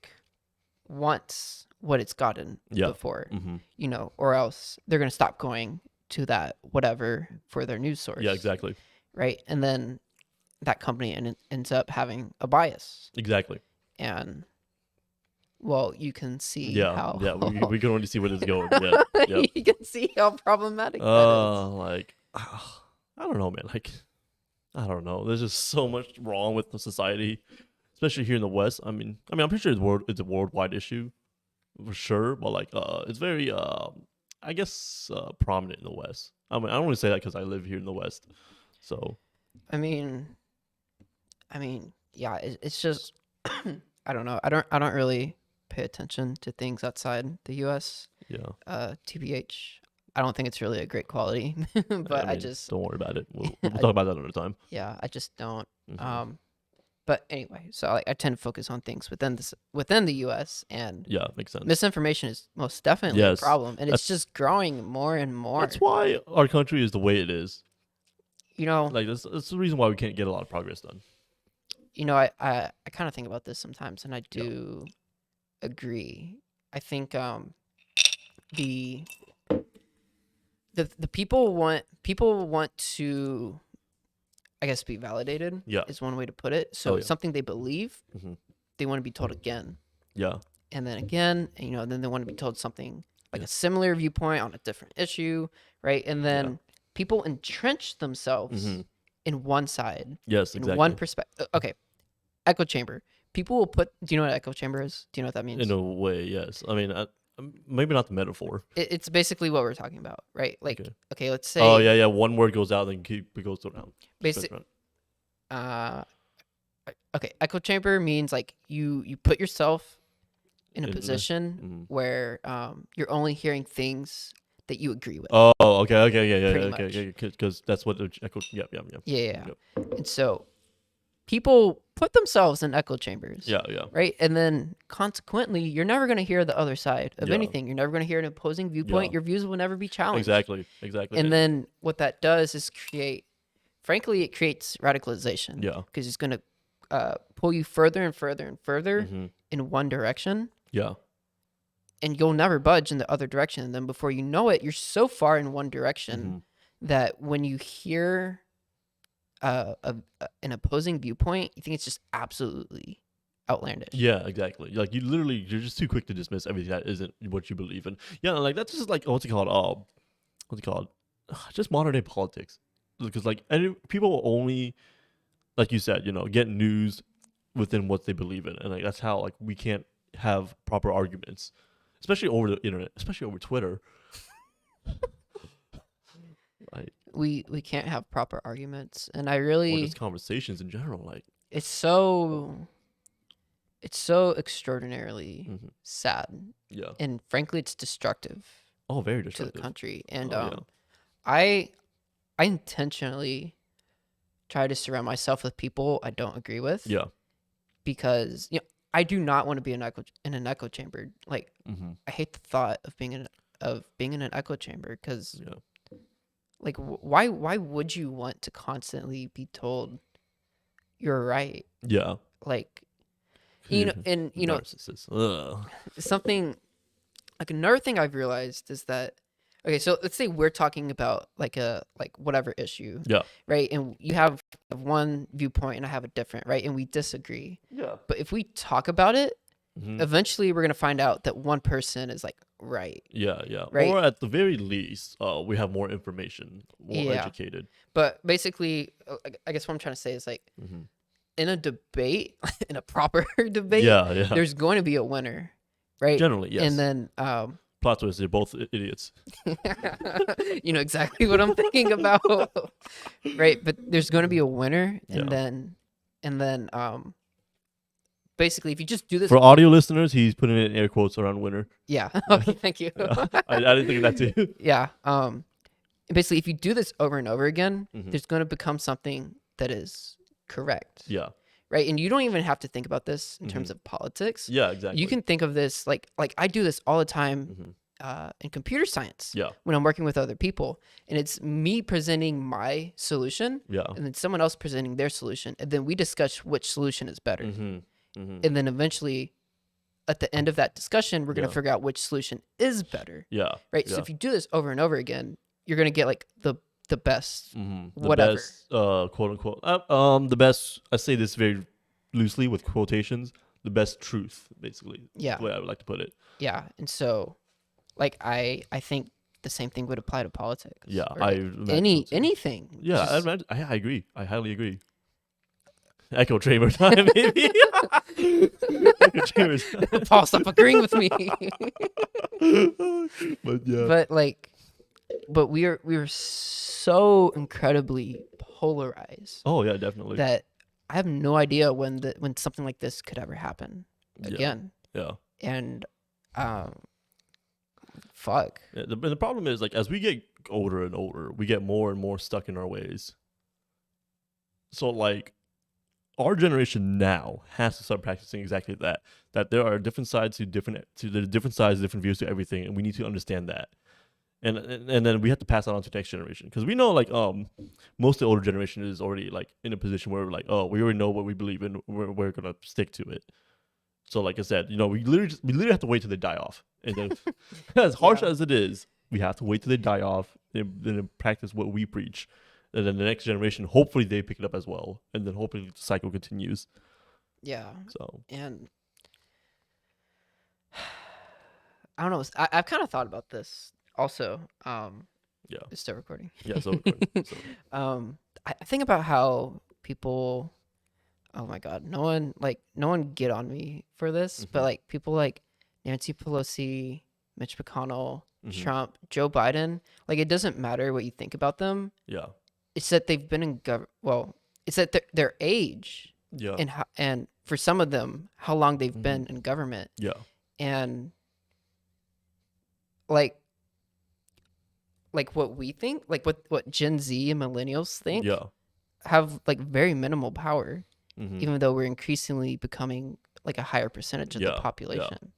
Speaker 2: wants what it's gotten
Speaker 1: Yeah.
Speaker 2: before,
Speaker 1: Mm-hmm.
Speaker 2: you know, or else they're gonna stop going to that whatever for their news source.
Speaker 1: Yeah. Exactly.
Speaker 2: Right, and then that company ends up having a bias,
Speaker 1: Exactly.
Speaker 2: and well, you can see
Speaker 1: Yeah.
Speaker 2: how
Speaker 1: Yeah. We can only see where this is going. Yeah. Yep.
Speaker 2: you can see how problematic that
Speaker 1: Like, I don't know, man. Like, I don't know. There's just so much wrong with the society, especially here in the West. I mean, I'm pretty sure it's a worldwide issue for sure, but like, it's very, I guess, prominent in the West. I mean, I don't want to say that because I live here in the West, so
Speaker 2: I mean, yeah, it's just I don't know. I don't really pay attention to things outside the U.S.
Speaker 1: yeah.
Speaker 2: TBH, I don't think it's really a great quality, but I
Speaker 1: mean,
Speaker 2: just
Speaker 1: don't worry about it. We'll talk about that another time.
Speaker 2: yeah, I just don't.
Speaker 1: Mhm.
Speaker 2: But anyway, so I tend to focus on things within the U.S., and
Speaker 1: Yeah, makes sense.
Speaker 2: misinformation is most definitely
Speaker 1: Yes,
Speaker 2: a problem, and it's
Speaker 1: that's-
Speaker 2: just growing more and more.
Speaker 1: That's why our country is the way it is.
Speaker 2: You know,
Speaker 1: Like that's the reason why we can't get a lot of progress done.
Speaker 2: I kind of think about this sometimes, and I do agree. I think the the people want to, I guess, be validated.
Speaker 1: Yeah.
Speaker 2: Is one way to put it. So
Speaker 1: Oh, yeah.
Speaker 2: it's something they believe,
Speaker 1: Mhm.
Speaker 2: they want to be told again,
Speaker 1: Yeah.
Speaker 2: and then again, and, you know, then they want to be told something like
Speaker 1: Yeah.
Speaker 2: a similar viewpoint on a different issue, right? And then people entrench themselves
Speaker 1: Mhm.
Speaker 2: in one side,
Speaker 1: Yes,
Speaker 2: in
Speaker 1: exactly.
Speaker 2: one perspective. Okay, echo chamber. People will put. Do you know what an echo chamber is? Do you know what that means?
Speaker 1: In a way, yes. I mean, maybe not the metaphor.
Speaker 2: It's basically what we're talking about, right? Like, okay, let's say.
Speaker 1: Oh yeah, yeah. One word goes out, then it goes around.
Speaker 2: Basic. Okay, echo chamber means like you put yourself in a position where you're only hearing things that you agree with.
Speaker 1: Oh, okay, yeah,
Speaker 2: Pretty
Speaker 1: okay, because that's what the echo. Yeah.
Speaker 2: Yeah. And so people put themselves in echo chambers.
Speaker 1: Yeah.
Speaker 2: Right, and then consequently, you're never going to hear the other side of anything. You're never going to hear an opposing viewpoint.
Speaker 1: Yeah.
Speaker 2: Your views will never be challenged.
Speaker 1: Exactly.
Speaker 2: And then what that does is frankly, it creates radicalization.
Speaker 1: Yeah.
Speaker 2: Because it's going to pull you further and further and further
Speaker 1: Mhm.
Speaker 2: in one direction.
Speaker 1: Yeah.
Speaker 2: And you'll never budge in the other direction. And then before you know it, you're so far in one direction that when you hear an opposing viewpoint, you think it's just absolutely outlandish.
Speaker 1: Yeah, exactly. Like you're just too quick to dismiss everything that isn't what you believe in. Yeah, like that's just like what's it called? Just modern day politics. Because like people will only, like you said, get news within what they believe in, and like that's how like we can't have proper arguments, especially over the internet, especially over Twitter. Like,
Speaker 2: we can't have proper arguments, and I really,
Speaker 1: or just conversations in general. Like
Speaker 2: it's so extraordinarily sad.
Speaker 1: Yeah.
Speaker 2: And frankly, it's destructive.
Speaker 1: Oh, very
Speaker 2: to
Speaker 1: destructive
Speaker 2: the country. And
Speaker 1: yeah.
Speaker 2: I intentionally try to surround myself with people I don't agree with.
Speaker 1: Yeah.
Speaker 2: Because I do not want to be in an echo chamber. Like I hate the thought of being in an echo chamber, because like why would you want to constantly be told you're right?
Speaker 1: Yeah.
Speaker 2: Like
Speaker 1: Narcissist. Ugh.
Speaker 2: something like another thing I've realized is that okay, so let's say we're talking about like whatever issue,
Speaker 1: Yeah.
Speaker 2: right? And you have one viewpoint and I have a different, right? And we disagree.
Speaker 1: Yeah.
Speaker 2: But if we talk about it,
Speaker 1: Mhm.
Speaker 2: eventually we're gonna find out that one person is like right.
Speaker 1: Yeah, yeah.
Speaker 2: Right.
Speaker 1: Or at the very least, we have more information, more
Speaker 2: Yeah.
Speaker 1: educated.
Speaker 2: But basically, I guess what I'm trying to say is like
Speaker 1: Mhm.
Speaker 2: in a debate, in a proper debate,
Speaker 1: Yeah, yeah.
Speaker 2: there's going to be a winner, right?
Speaker 1: Generally, yes.
Speaker 2: And then
Speaker 1: Plot twist: they're both idiots.
Speaker 2: you know exactly what I'm thinking about, right? But there's going to be a winner,
Speaker 1: Yeah.
Speaker 2: and then basically, if you just do this
Speaker 1: For audio listeners, he's putting in air quotes around winner.
Speaker 2: yeah, okay, thank you.
Speaker 1: Yeah. I didn't think of that too.
Speaker 2: Yeah, basically, if you do this over and over again,
Speaker 1: Mhm.
Speaker 2: there's going to become something that is correct.
Speaker 1: Yeah.
Speaker 2: Right, and you don't even have to think about this in terms of politics.
Speaker 1: Yeah, exactly.
Speaker 2: You can think of this like I do this all the time
Speaker 1: Mhm.
Speaker 2: in computer science.
Speaker 1: Yeah.
Speaker 2: When I'm working with other people, and it's me presenting my solution,
Speaker 1: Yeah.
Speaker 2: and then someone else presenting their solution, and then we discuss which solution is better,
Speaker 1: Mhm. Mhm.
Speaker 2: and then eventually, at the end of that discussion, we're gonna
Speaker 1: Yeah.
Speaker 2: figure out which solution is better.
Speaker 1: Yeah.
Speaker 2: Right.
Speaker 1: Yeah.
Speaker 2: So if you do this over and over again, you're gonna get like the best.
Speaker 1: The
Speaker 2: whatever.
Speaker 1: best, quote unquote. The best. I say this very loosely with quotations. The best truth, basically.
Speaker 2: Yeah.
Speaker 1: The way I would like to put it.
Speaker 2: Yeah, and so, like I think the same thing would apply to politics.
Speaker 1: Yeah,
Speaker 2: or,
Speaker 1: I
Speaker 2: like,
Speaker 1: imagine
Speaker 2: anything.
Speaker 1: Yeah,
Speaker 2: Just-
Speaker 1: I agree. I highly agree. Echo chamber time, maybe. Echo chambers.
Speaker 2: Paul, stop agreeing with me.
Speaker 1: But yeah.
Speaker 2: But we are so incredibly polarized
Speaker 1: Oh yeah, definitely.
Speaker 2: that I have no idea when something like this could ever happen again.
Speaker 1: Yeah.
Speaker 2: And fuck.
Speaker 1: Yeah, the problem is, like, as we get older and older, we get more and more stuck in our ways. So, like, our generation now has to start practicing exactly that. That there are different sides to different sides, different views to everything, and we need to understand that. And then we have to pass that on to the next generation, because we know, like, most of the older generation is already, like, in a position where we're like, oh, we already know what we believe in, we're gonna stick to it. So, like I said, we literally have to wait till they die off, and then as harsh as it is, we have to wait till they die off, and then practice what we preach, and then the next generation, hopefully, they pick it up as well, and then hopefully the cycle continues.
Speaker 2: Yeah.
Speaker 1: So
Speaker 2: And I don't know. I've kind of thought about this also.
Speaker 1: yeah,
Speaker 2: It's still recording.
Speaker 1: yeah. So, so
Speaker 2: I think about how people. Oh my God, no one get on me for this, but
Speaker 1: Mhm.
Speaker 2: like people like Nancy Pelosi, Mitch McConnell,
Speaker 1: Mhm.
Speaker 2: Trump, Joe Biden. Like it doesn't matter what you think about them.
Speaker 1: yeah,
Speaker 2: It's that they've been in Well, it's that their age
Speaker 1: yeah,
Speaker 2: and for some of them, how long they've
Speaker 1: Mhm.
Speaker 2: been in government.
Speaker 1: yeah,
Speaker 2: And like what we think, like what Gen Z and millennials think,
Speaker 1: yeah.
Speaker 2: have like very minimal power,
Speaker 1: Mhm.
Speaker 2: even though we're increasingly becoming like a higher percentage of
Speaker 1: Yeah,
Speaker 2: the
Speaker 1: yeah.
Speaker 2: population.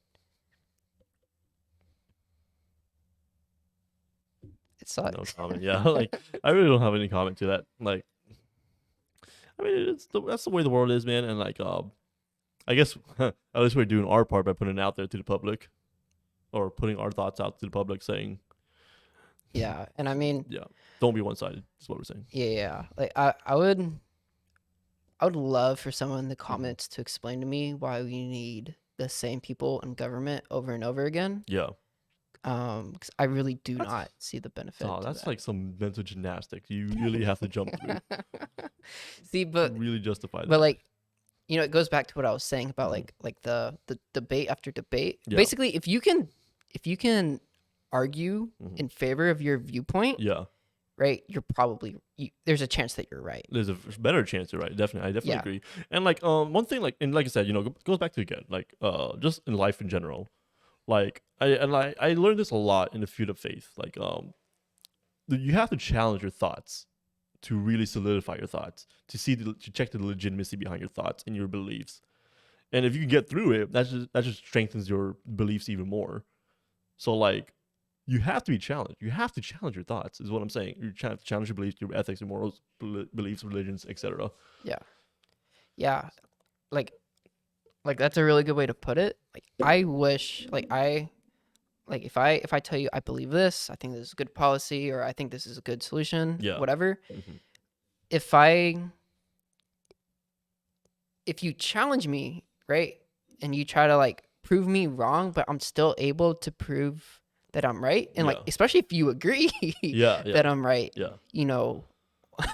Speaker 2: It sucks.
Speaker 1: No comment. Yeah, like I really don't have any comment to that. Like, I mean, that's the way the world is, man. And like, I guess at least we're doing our part by putting it out there to the public, or putting our thoughts out to the public, saying,
Speaker 2: Yeah, and I mean,
Speaker 1: yeah, don't be one sided. Is what we're saying.
Speaker 2: yeah. Like I would love for someone in the comments to explain to me why we need the same people in government over and over again.
Speaker 1: Yeah.
Speaker 2: 'Cause I really do not see the benefit.
Speaker 1: Oh,
Speaker 2: to
Speaker 1: that's
Speaker 2: that.
Speaker 1: like some mental gymnastics you really have to jump through
Speaker 2: See,
Speaker 1: to
Speaker 2: but
Speaker 1: really justify that.
Speaker 2: like, it goes back to what I was saying about
Speaker 1: Mhm.
Speaker 2: like the debate after debate.
Speaker 1: Yeah.
Speaker 2: Basically, if you can argue
Speaker 1: Mhm.
Speaker 2: in favor of your viewpoint,
Speaker 1: Yeah,
Speaker 2: right, you're probably there's a chance that you're right.
Speaker 1: there's a better chance you're right. Definitely, I definitely
Speaker 2: Yeah.
Speaker 1: agree. And like, one thing, like, and like I said, goes back to, again, like, just in life in general. Like, I learned this a lot in the field of faith. Like, you have to challenge your thoughts to really solidify your thoughts, to check the legitimacy behind your thoughts and your beliefs. And if you can get through it, that just strengthens your beliefs even more. So, like, you have to be challenged. You have to challenge your thoughts, is what I'm saying. You have to challenge your beliefs, your ethics, your morals, beliefs, religions, etc.
Speaker 2: Yeah, like Like that's a really good way to put it. Like I wish, if I tell you I believe this, I think this is a good policy, or I think this is a good solution,
Speaker 1: Yeah.
Speaker 2: whatever.
Speaker 1: Mhm.
Speaker 2: If you challenge me, right, and you try to like prove me wrong, but I'm still able to prove that I'm right, and like
Speaker 1: Yeah.
Speaker 2: especially if you agree
Speaker 1: Yeah.
Speaker 2: that I'm right,
Speaker 1: Yeah.
Speaker 2: you know,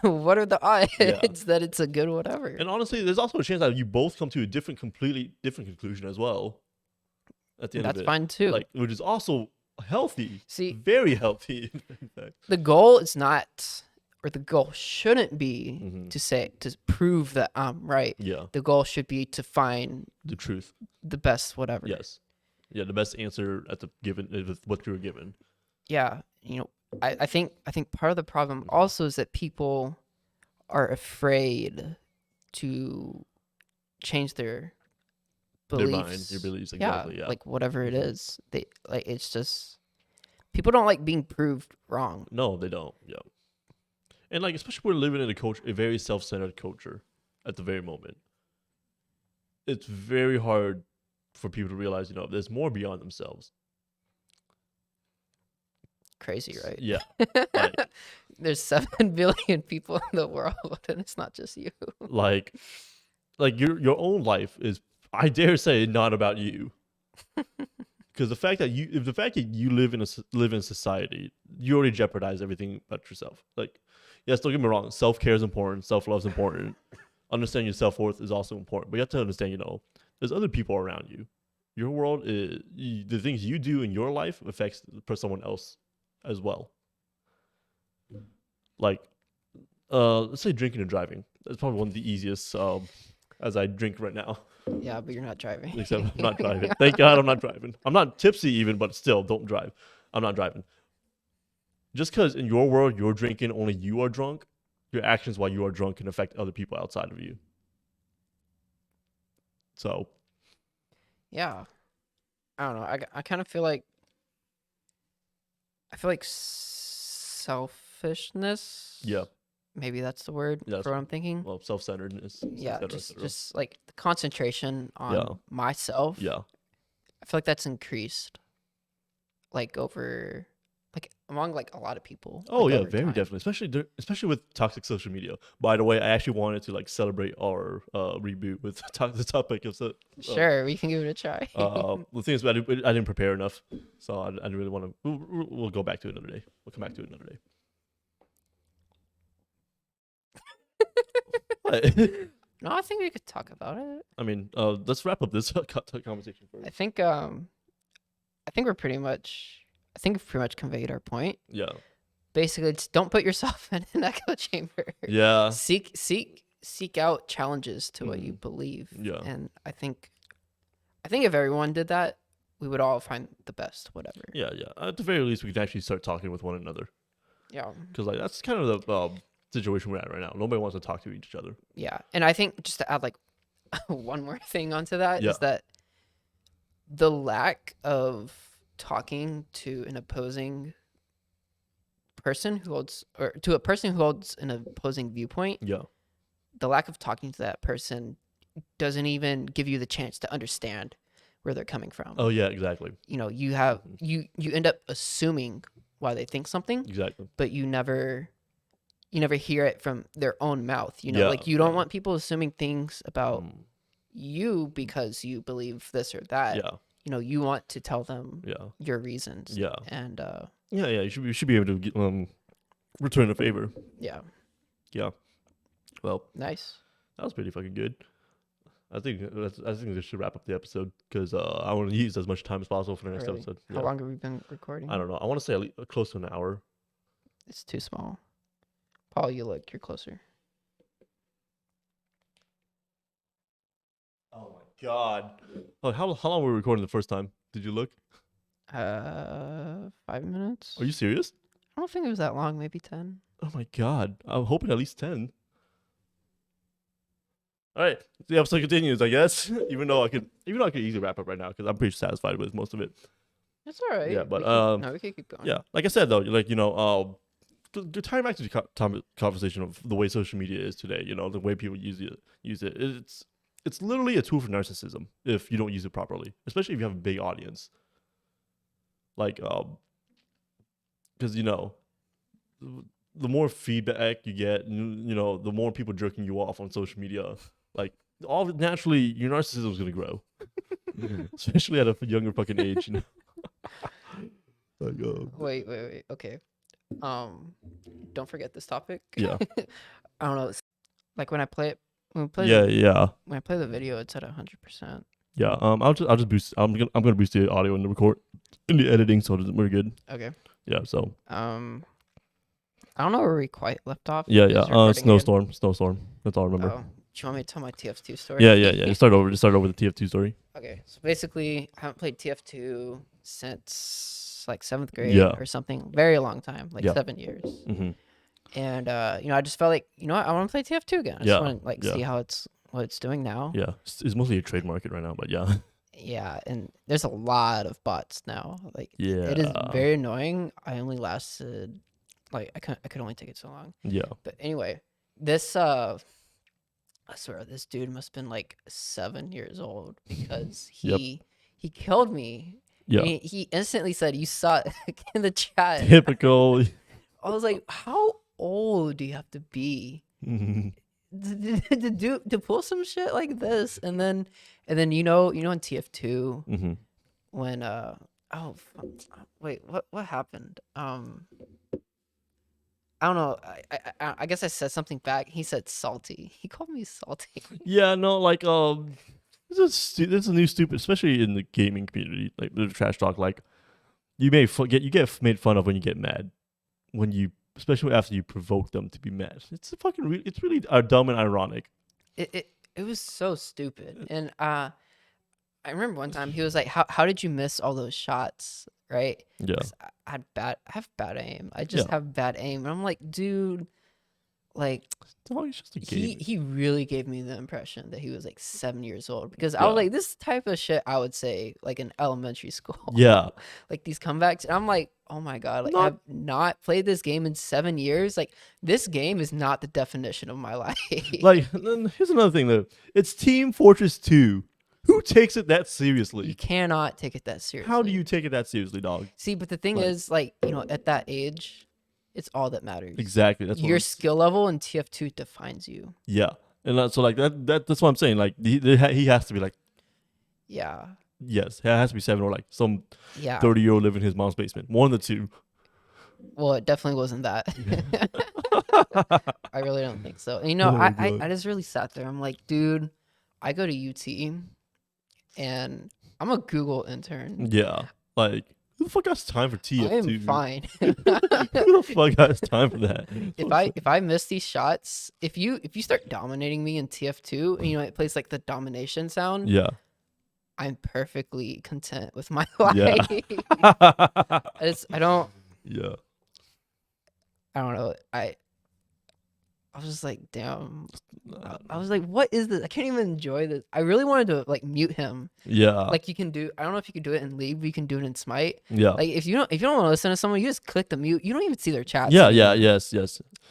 Speaker 2: what are the odds
Speaker 1: Yeah.
Speaker 2: that it's a good whatever?
Speaker 1: And honestly, there's also a chance that you both come to a completely different conclusion as well. At the end
Speaker 2: That's
Speaker 1: of it,
Speaker 2: fine too.
Speaker 1: like, which is also healthy.
Speaker 2: See,
Speaker 1: Very healthy. In fact.
Speaker 2: the goal is not, or the goal shouldn't be
Speaker 1: Mhm.
Speaker 2: to prove that I'm right.
Speaker 1: Yeah.
Speaker 2: The goal should be to find
Speaker 1: The truth.
Speaker 2: the best whatever.
Speaker 1: Yes. Yeah, the best answer at the given with what you were given.
Speaker 2: Yeah, I think part of the problem also is that people are afraid to change their beliefs.
Speaker 1: Their mind, your beliefs, exactly. Yeah.
Speaker 2: Like whatever it is, they like it's just people don't like being proved wrong.
Speaker 1: No, they don't. Yeah. And like, especially we're living in a very self-centered culture at the very moment. It's very hard for people to realize, there's more beyond themselves.
Speaker 2: Crazy, right?
Speaker 1: Yeah. Like,
Speaker 2: there's 7 billion people in the world, and it's not just you.
Speaker 1: like your own life is, I dare say, not about you. Because the fact that you live in society, you already jeopardize everything but yourself. Like, yes, don't get me wrong, self-care is important, self-love is important. Understanding your self-worth is also important. But you have to understand, there's other people around you. Your world is the things you do in your life affects someone else as well. Like, let's say drinking and driving. That's probably one of the easiest. As I drink right now.
Speaker 2: Yeah, but you're not driving.
Speaker 1: Except I'm not driving. Thank God I'm not driving. I'm not tipsy even, but still, don't drive. I'm not driving. Just because in your world you're drinking, only you are drunk, your actions while you are drunk can affect other people outside of you. So.
Speaker 2: Yeah. I don't know. I kind of feel like. Selfishness.
Speaker 1: Yeah.
Speaker 2: Maybe that's the word for what I'm thinking.
Speaker 1: Well, self-centeredness.
Speaker 2: Yeah, just like the concentration on myself.
Speaker 1: Yeah.
Speaker 2: I feel like that's increased, like over, like among like a lot of people.
Speaker 1: Oh
Speaker 2: like,
Speaker 1: yeah, very time. Definitely, especially with toxic social media. By the way, I actually wanted to like celebrate our reboot with the topic of
Speaker 2: Sure, we can give it a try.
Speaker 1: The thing is, I didn't prepare enough, so I didn't really want to. We'll go back to it another day. We'll come back to it another day.
Speaker 2: No, I think we could talk about it.
Speaker 1: I mean, let's wrap up this conversation first.
Speaker 2: I think we've pretty much conveyed our point.
Speaker 1: Yeah.
Speaker 2: Basically, it's don't put yourself in an echo chamber.
Speaker 1: Yeah.
Speaker 2: Seek out challenges to what you believe. Yeah. And I think if everyone did that, we would all find the best, whatever.
Speaker 1: Yeah. At the very least, we can actually start talking with one another. Yeah. Because like that's kind of the situation we're at right now. Nobody wants to talk to each other.
Speaker 2: Yeah. And I think just to add like one more thing onto that is that the lack of talking to an opposing person who holds an opposing viewpoint. Yeah. The lack of talking to that person doesn't even give you the chance to understand where they're coming from.
Speaker 1: Oh yeah, exactly.
Speaker 2: You have you end up assuming why they think something. Exactly. But you never hear it from their own mouth. Like you don't want people assuming things about you because you believe this or that. Yeah. You want to tell them your reasons. Yeah. And
Speaker 1: you should be able to return a favor. Yeah. Yeah. Well,
Speaker 2: nice.
Speaker 1: That was pretty fucking good. I think this should wrap up the episode because I want to use as much time as possible for the next episode.
Speaker 2: How long have we been recording?
Speaker 1: I don't know. I want to say at least close to an hour.
Speaker 2: It's too small. Paul, you're closer.
Speaker 1: Oh my god. Oh, how long were we recording the first time? Did you look?
Speaker 2: 5 minutes.
Speaker 1: Are you serious?
Speaker 2: I don't think it was that long. Maybe 10.
Speaker 1: Oh my god. I'm hoping at least 10. All right, the episode continues, I guess. even though I could easily wrap up right now because I'm pretty satisfied with most of it.
Speaker 2: It's all right.
Speaker 1: Yeah, but
Speaker 2: we can keep going.
Speaker 1: Yeah, like I said though, like the time back to the conversation of the way social media is today. The way people use it. It's it's literally a tool for narcissism if you don't use it properly, especially if you have a big audience. Like, because the more feedback you get, the more people jerking you off on social media, like naturally your narcissism is gonna grow, especially at a younger fucking age. Like,
Speaker 2: Wait. Okay. Don't forget this topic.
Speaker 1: Yeah.
Speaker 2: I don't know. Like when I play it, when I play the video, it's at 100%.
Speaker 1: Yeah. I'll just boost. I'm gonna boost the audio in the editing, so we're good.
Speaker 2: Okay.
Speaker 1: Yeah. So.
Speaker 2: I don't know where we quite left off.
Speaker 1: Yeah. Snowstorm. That's all I remember.
Speaker 2: Oh, do you want me to tell my TF2 story?
Speaker 1: Yeah. Just start over the TF2 story.
Speaker 2: Okay. So basically, I haven't played TF2 since like 7th grade or something. Very long time, like 7 years.
Speaker 1: Mm-hmm.
Speaker 2: And I just felt like, I want to play TF2 again. I just want to see what it's doing now.
Speaker 1: Yeah, it's mostly a trade market right now, but yeah.
Speaker 2: Yeah, and there's a lot of bots now. Like, it is very annoying. I only lasted, like, I could only take it so long.
Speaker 1: Yeah.
Speaker 2: But anyway, this I swear this dude must have been like 7 years old because he killed me.
Speaker 1: Yeah.
Speaker 2: He instantly said, "You saw it in the chat."
Speaker 1: Typical.
Speaker 2: I was like, how old do you have to be to pull some shit like this? And then in TF2 when wait, what happened? I don't know. I guess I said something back. He said salty. He called me salty.
Speaker 1: Yeah, no, like this is a new stupid, especially in the gaming community, like the trash talk. Like you get made fun of when you get mad, especially after you provoke them to be mad. It's it's really dumb and ironic.
Speaker 2: It was so stupid. And I remember one time he was like, "How did you miss all those shots?" Right?
Speaker 1: Yeah.
Speaker 2: I have bad aim. I just have bad aim. And I'm like, dude, like,
Speaker 1: it's just a game.
Speaker 2: He really gave me the impression that he was like 7 years old because I was like, this type of shit I would say like in elementary school.
Speaker 1: Yeah.
Speaker 2: Like these comebacks. And I'm like, oh my God, like I've not played this game in 7 years. Like this game is not the definition of my life.
Speaker 1: Like, here's another thing though. It's Team Fortress 2. Who takes it that seriously?
Speaker 2: You cannot take it that seriously.
Speaker 1: How do you take it that seriously, dog?
Speaker 2: See, but the thing is, like, at that age, it's all that matters.
Speaker 1: Exactly. That's
Speaker 2: your skill level in TF2 defines you.
Speaker 1: Yeah, and so like that's what I'm saying. Like he has to be like.
Speaker 2: Yeah.
Speaker 1: Yes, it has to be 7 or like some 30-year-old living in his mom's basement. One of the two.
Speaker 2: Well, it definitely wasn't that. I really don't think so. And, I just really sat there. I'm like, dude, I go to UT. And I'm a Google intern.
Speaker 1: Yeah. Like, who the fuck has time for TF2?
Speaker 2: I'm fine.
Speaker 1: Who the fuck has time for that?
Speaker 2: If I miss these shots, if you start dominating me in TF2 and it plays like the domination sound,
Speaker 1: yeah,
Speaker 2: I'm perfectly content with my life.
Speaker 1: Yeah.
Speaker 2: I don't know. I was just like, damn. I was like, what is this? I can't even enjoy this. I really wanted to like mute him.
Speaker 1: Yeah.
Speaker 2: Like you can do. I don't know if you can do it in League, but you can do it in Smite.
Speaker 1: Yeah.
Speaker 2: Like if you don't want to listen to someone, you just click the mute. You don't even see their chat.
Speaker 1: Yeah. Yes.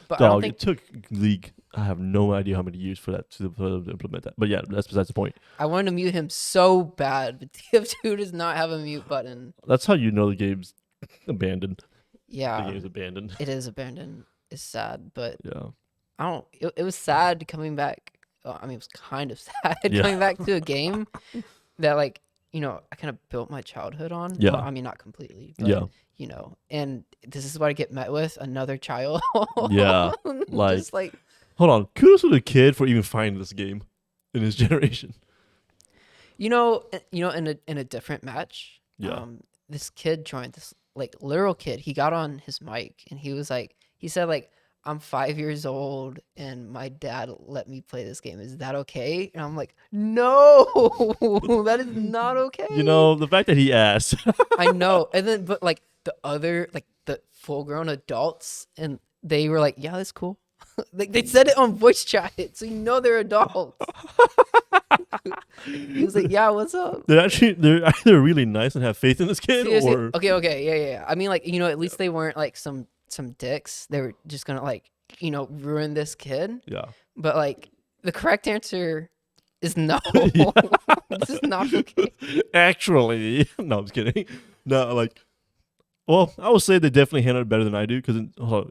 Speaker 2: But
Speaker 1: Dog,
Speaker 2: I don't think
Speaker 1: it took League. I have no idea how many years for that to implement that. But yeah, that's besides the point.
Speaker 2: I wanted to mute him so bad, but TF2 does not have a mute button.
Speaker 1: That's how you know the game's abandoned.
Speaker 2: Yeah.
Speaker 1: The game's abandoned.
Speaker 2: It is abandoned. It's sad, but
Speaker 1: yeah.
Speaker 2: It was sad coming back. Well, I mean, it was kind of sad coming back to a game that, like, I kind of built my childhood on.
Speaker 1: Yeah.
Speaker 2: Well, I mean, not completely. But, and this is what I get met with, another child.
Speaker 1: Yeah.
Speaker 2: Just like,
Speaker 1: hold on. Kudos to the kid for even finding this game in his generation.
Speaker 2: In a different match.
Speaker 1: Yeah.
Speaker 2: This kid joined, this like literal kid. He got on his mic and he said like, I'm 5 years old and my dad let me play this game. Is that okay? And I'm like, no, that is not okay.
Speaker 1: The fact that he asked.
Speaker 2: I know. And then, but like the other, like the full grown adults, and they were like, yeah, that's cool. Like they said it on voice chat, so they're adults. He was like, yeah, what's up?
Speaker 1: They're either really nice and have faith in this kid.
Speaker 2: Seriously?
Speaker 1: Or
Speaker 2: Okay, yeah. I mean, like, at least they weren't like some dicks. They were just gonna like ruin this kid.
Speaker 1: Yeah.
Speaker 2: But like the correct answer is no.
Speaker 1: Yeah.
Speaker 2: This is not okay.
Speaker 1: Actually, no, I'm just kidding. No, like, well, I would say they definitely handled it better than I do. Because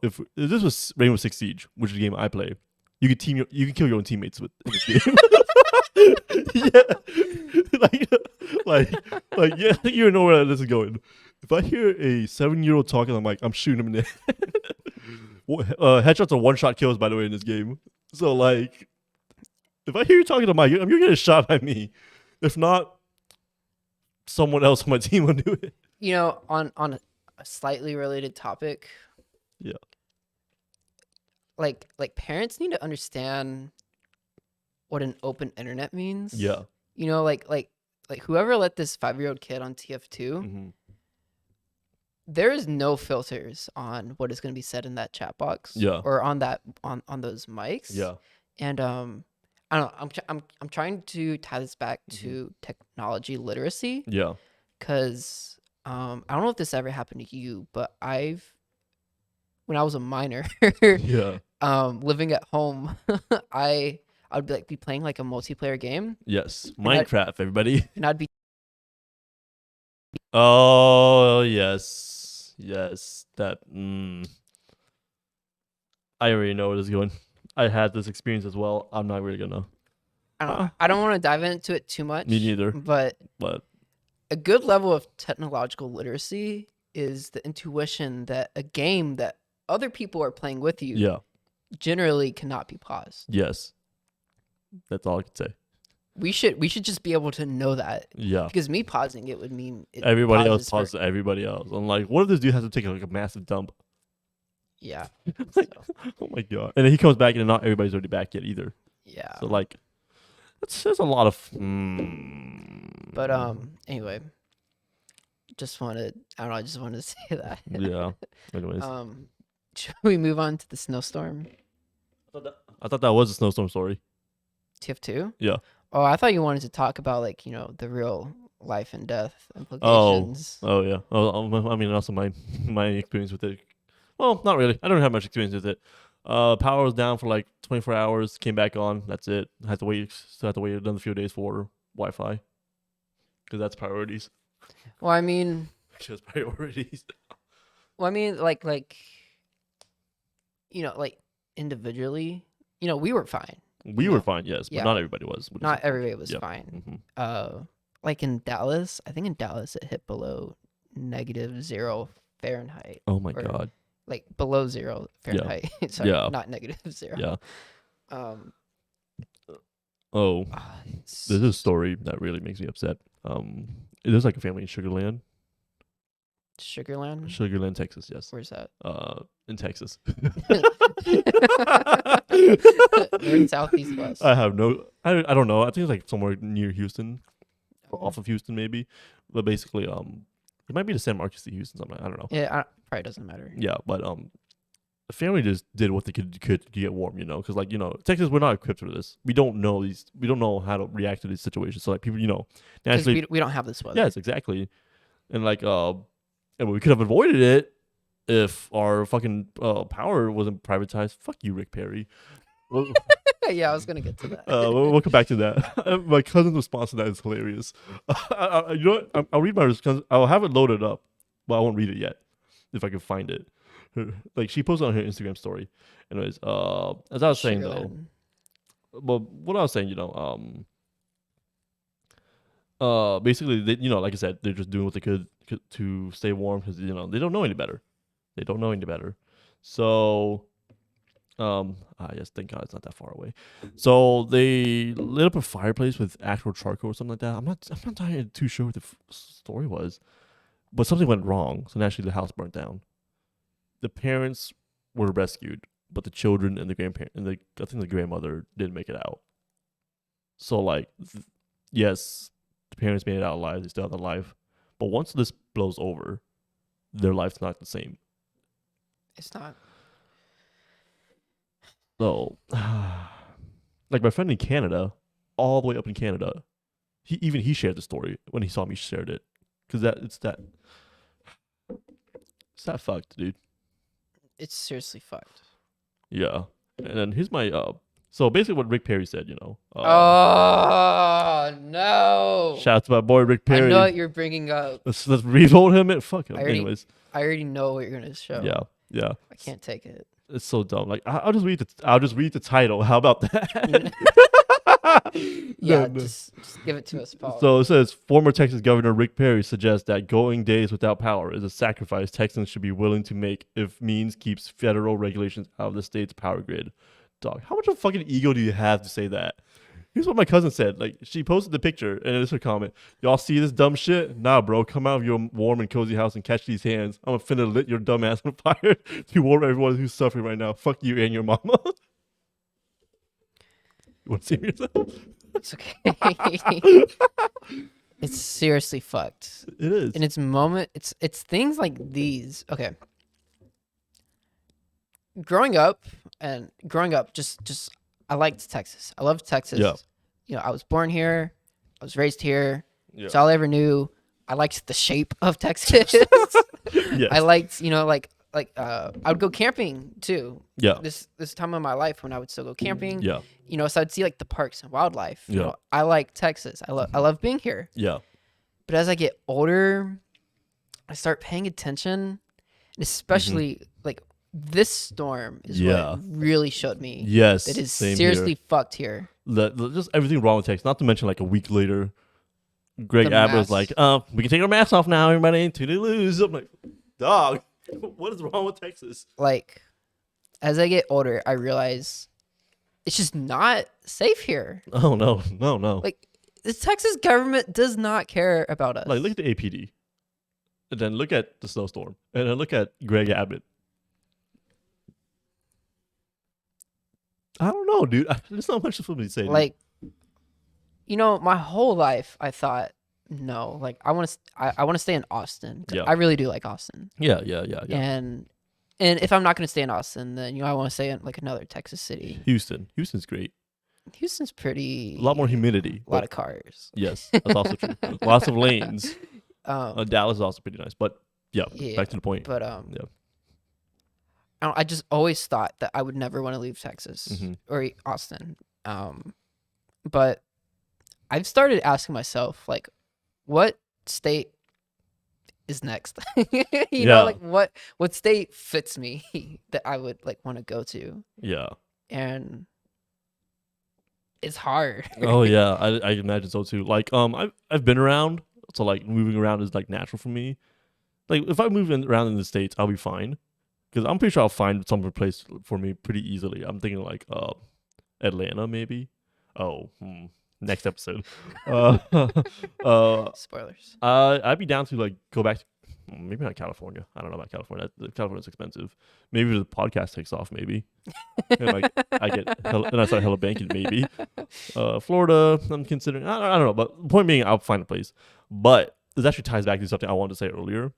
Speaker 1: if this was Rainbow Six Siege, which is a game I play, you can kill your own teammates with in this game. Yeah, like yeah, you know where this is going. If I hear a 7-year-old talking, I'm shooting him in the head. Headshots are one-shot kills, by the way, in this game. So like, if I hear you talking to Mike, you're getting shot by me. If not, someone else on my team will do it.
Speaker 2: You know, on a slightly related topic.
Speaker 1: Yeah.
Speaker 2: Like parents need to understand what an open internet means.
Speaker 1: Yeah.
Speaker 2: You know, like whoever let this 5-year-old kid on TF2,
Speaker 1: Mm-hmm.
Speaker 2: there is no filters on what is going to be said in that chat box.
Speaker 1: Yeah.
Speaker 2: Or on that on those mics.
Speaker 1: Yeah.
Speaker 2: And I don't know. I'm trying to tie this back to technology literacy.
Speaker 1: Yeah.
Speaker 2: Because I don't know if this ever happened to you, but when I was a minor,
Speaker 1: Yeah.
Speaker 2: living at home, I'd be playing like a multiplayer game,
Speaker 1: Yes. Minecraft, everybody.
Speaker 2: and I'd be
Speaker 1: Oh yes. Yes. That. I already know where this is going. I had this experience as well. I'm not really gonna.
Speaker 2: I don't want to dive into it too much.
Speaker 1: Me neither.
Speaker 2: But a good level of technological literacy is the intuition that a game that other people are playing with you generally cannot be paused.
Speaker 1: Yes. That's all I can say.
Speaker 2: We should just be able to know that.
Speaker 1: Yeah.
Speaker 2: Because me pausing it would mean
Speaker 1: everybody else pauses everybody else. I'm like, what if this dude has to take like a massive dump?
Speaker 2: Yeah.
Speaker 1: Like, oh my god. And then he comes back and not everybody's already back yet either.
Speaker 2: Yeah.
Speaker 1: So like, there's a lot of.
Speaker 2: But anyway, I just wanted to say that.
Speaker 1: Yeah. Anyways.
Speaker 2: Should we move on to the snowstorm?
Speaker 1: I thought that was a snowstorm story.
Speaker 2: TF2?
Speaker 1: Yeah.
Speaker 2: Oh, I thought you wanted to talk about like, the real life and death implications.
Speaker 1: Oh yeah. I mean, also my experience with it. Well, not really. I don't have much experience with it. Power was down for like 24 hours. Came back on. That's it. Still had to wait another few days for Wi-Fi. Because that's priorities.
Speaker 2: Well, I mean.
Speaker 1: Just priorities.
Speaker 2: Well, I mean, like individually, we were fine.
Speaker 1: We were fine, yes, but not everybody was.
Speaker 2: Not everybody was fine.
Speaker 1: Mm-hmm.
Speaker 2: Like in Dallas, I think in Dallas it hit below -0 Fahrenheit.
Speaker 1: Oh my god.
Speaker 2: Like below 0 Fahrenheit. Yeah. Sorry, not -0.
Speaker 1: Yeah. There's a story that really makes me upset. There's like a family in Sugarland. Sugarland, Texas. Yes.
Speaker 2: Where's that?
Speaker 1: In Texas.
Speaker 2: North, south, east, west.
Speaker 1: I have no. I don't know. I think it's like somewhere near Houston, off of Houston maybe. But basically, it might be the San Marcos to Houston. Something. I don't know.
Speaker 2: Yeah, probably doesn't matter.
Speaker 1: Yeah, but the family just did what they could to get warm. Because like Texas, we're not equipped for this. We don't know these. We don't know how to react to these situations. So like people, naturally,
Speaker 2: we don't have this weather.
Speaker 1: Yes, exactly. And like and we could have avoided it if our fucking power wasn't privatized. Fuck you, Rick Perry.
Speaker 2: Yeah, I was gonna get to that.
Speaker 1: We'll come back to that. My cousin's response to that is hilarious. You know what? I'll read my response. I'll have it loaded up, but I won't read it yet if I can find it. Like she posted on her Instagram story. Anyways, as I was saying though, well, what I was saying, basically, they, like I said, they're just doing what they could to stay warm because they don't know any better. They don't know any better. So, yes, thank God it's not that far away. So they lit up a fireplace with actual charcoal or something like that. I'm not entirely too sure what the story was, but something went wrong. So naturally, the house burnt down. The parents were rescued, but the children and the grandparent and I think the grandmother didn't make it out. So like, yes, the parents made it out alive. They still have their life, but once this blows over, their life's not the same.
Speaker 2: It's not.
Speaker 1: So, like my friend in Canada, all the way up in Canada, he shared the story when he saw me shared it, because it's that fucked, dude.
Speaker 2: It's seriously fucked.
Speaker 1: Yeah, and then here's my So basically, what Rick Perry said,
Speaker 2: Oh no!
Speaker 1: shout out to my boy Rick
Speaker 2: I
Speaker 1: Perry.
Speaker 2: know what you're bringing up.
Speaker 1: Let's revote him. And fuck him. Anyways,
Speaker 2: I already know what you're gonna show.
Speaker 1: yeah.
Speaker 2: I can't take it.
Speaker 1: It's so dumb. Like I'll just read the title. How about that?
Speaker 2: Yeah,
Speaker 1: No.
Speaker 2: just give it to us, Paul.
Speaker 1: So it says former Texas Governor Rick Perry suggests that going days without power is a sacrifice Texans should be willing to make if means keeps federal regulations out of the state's power grid. Dog, how much of fucking ego do you have to say that? Here's what my cousin said. Like, she posted the picture, and it's her comment. Y'all see this dumb shit? Nah, bro. Come out of your warm and cozy house and catch these hands. I'm finna lit your dumb ass on fire to warm everyone who's suffering right now. Fuck you and your mama. You want to see yourself?
Speaker 2: It's okay. It's seriously fucked.
Speaker 1: It is.
Speaker 2: In its moment, it's things like these. Okay. Growing up, just I liked Texas. I loved Texas.
Speaker 1: Yeah.
Speaker 2: I was born here. I was raised here.
Speaker 1: Yeah.
Speaker 2: That's all I ever knew. I liked the shape of Texas.
Speaker 1: Yes.
Speaker 2: I liked, I would go camping too.
Speaker 1: Yeah.
Speaker 2: This time of my life when I would still go camping.
Speaker 1: Yeah.
Speaker 2: So I'd see like the parks and wildlife.
Speaker 1: Yeah.
Speaker 2: I like Texas. I love being here.
Speaker 1: Yeah.
Speaker 2: But as I get older, I start paying attention, and especially like this storm is what really showed me.
Speaker 1: Yes.
Speaker 2: It is
Speaker 1: same
Speaker 2: seriously
Speaker 1: here.
Speaker 2: fucked here.
Speaker 1: Just everything wrong with Texas. Not to mention, like a week later, Greg
Speaker 2: The
Speaker 1: Abbott was
Speaker 2: mask.
Speaker 1: like, we can take our masks off now, everybody. Toodaloo. I'm like, dog, what is wrong with Texas?
Speaker 2: Like, as I get older, I realize it's just not safe here.
Speaker 1: Oh, no.
Speaker 2: Like, the Texas government does not care about us.
Speaker 1: Like, look at the APD. And then look at the snowstorm. And then look at Greg Abbott. I don't know, dude. There's not much for me to say.
Speaker 2: Like, my whole life I thought, no, like I want to stay in Austin. 'Cause
Speaker 1: Yeah.
Speaker 2: I really do like Austin.
Speaker 1: Yeah.
Speaker 2: And if I'm not going to stay in Austin, then I want to stay in like another Texas city.
Speaker 1: Houston's great.
Speaker 2: Houston's pretty.
Speaker 1: A lot more humidity.
Speaker 2: A lot of cars.
Speaker 1: Yes, that's also true. Lots of lanes.
Speaker 2: Um,
Speaker 1: Dallas is also pretty nice. But yeah, back to the point.
Speaker 2: But
Speaker 1: yeah.
Speaker 2: I just always thought that I would never want to leave Texas
Speaker 1: Mhm.
Speaker 2: or Austin. But I've started asking myself, like, what state is next? Like what state fits me that I would like want to go to?
Speaker 1: Yeah.
Speaker 2: And it's hard.
Speaker 1: Oh yeah, I imagine so too. Like I've been around, so like moving around is like natural for me. Like if I move around in the States, I'll be fine. Because I'm pretty sure I'll find some place for me pretty easily. I'm thinking like Atlanta maybe. Oh, next episode.
Speaker 2: Spoilers.
Speaker 1: I'd be down to like go back to maybe not California. I don't know about California. California's expensive. Maybe the podcast takes off. Maybe and like I start hella banking. Maybe Florida. I'm considering. I don't know. But the point being, I'll find a place. But this actually ties back to something I wanted to say earlier.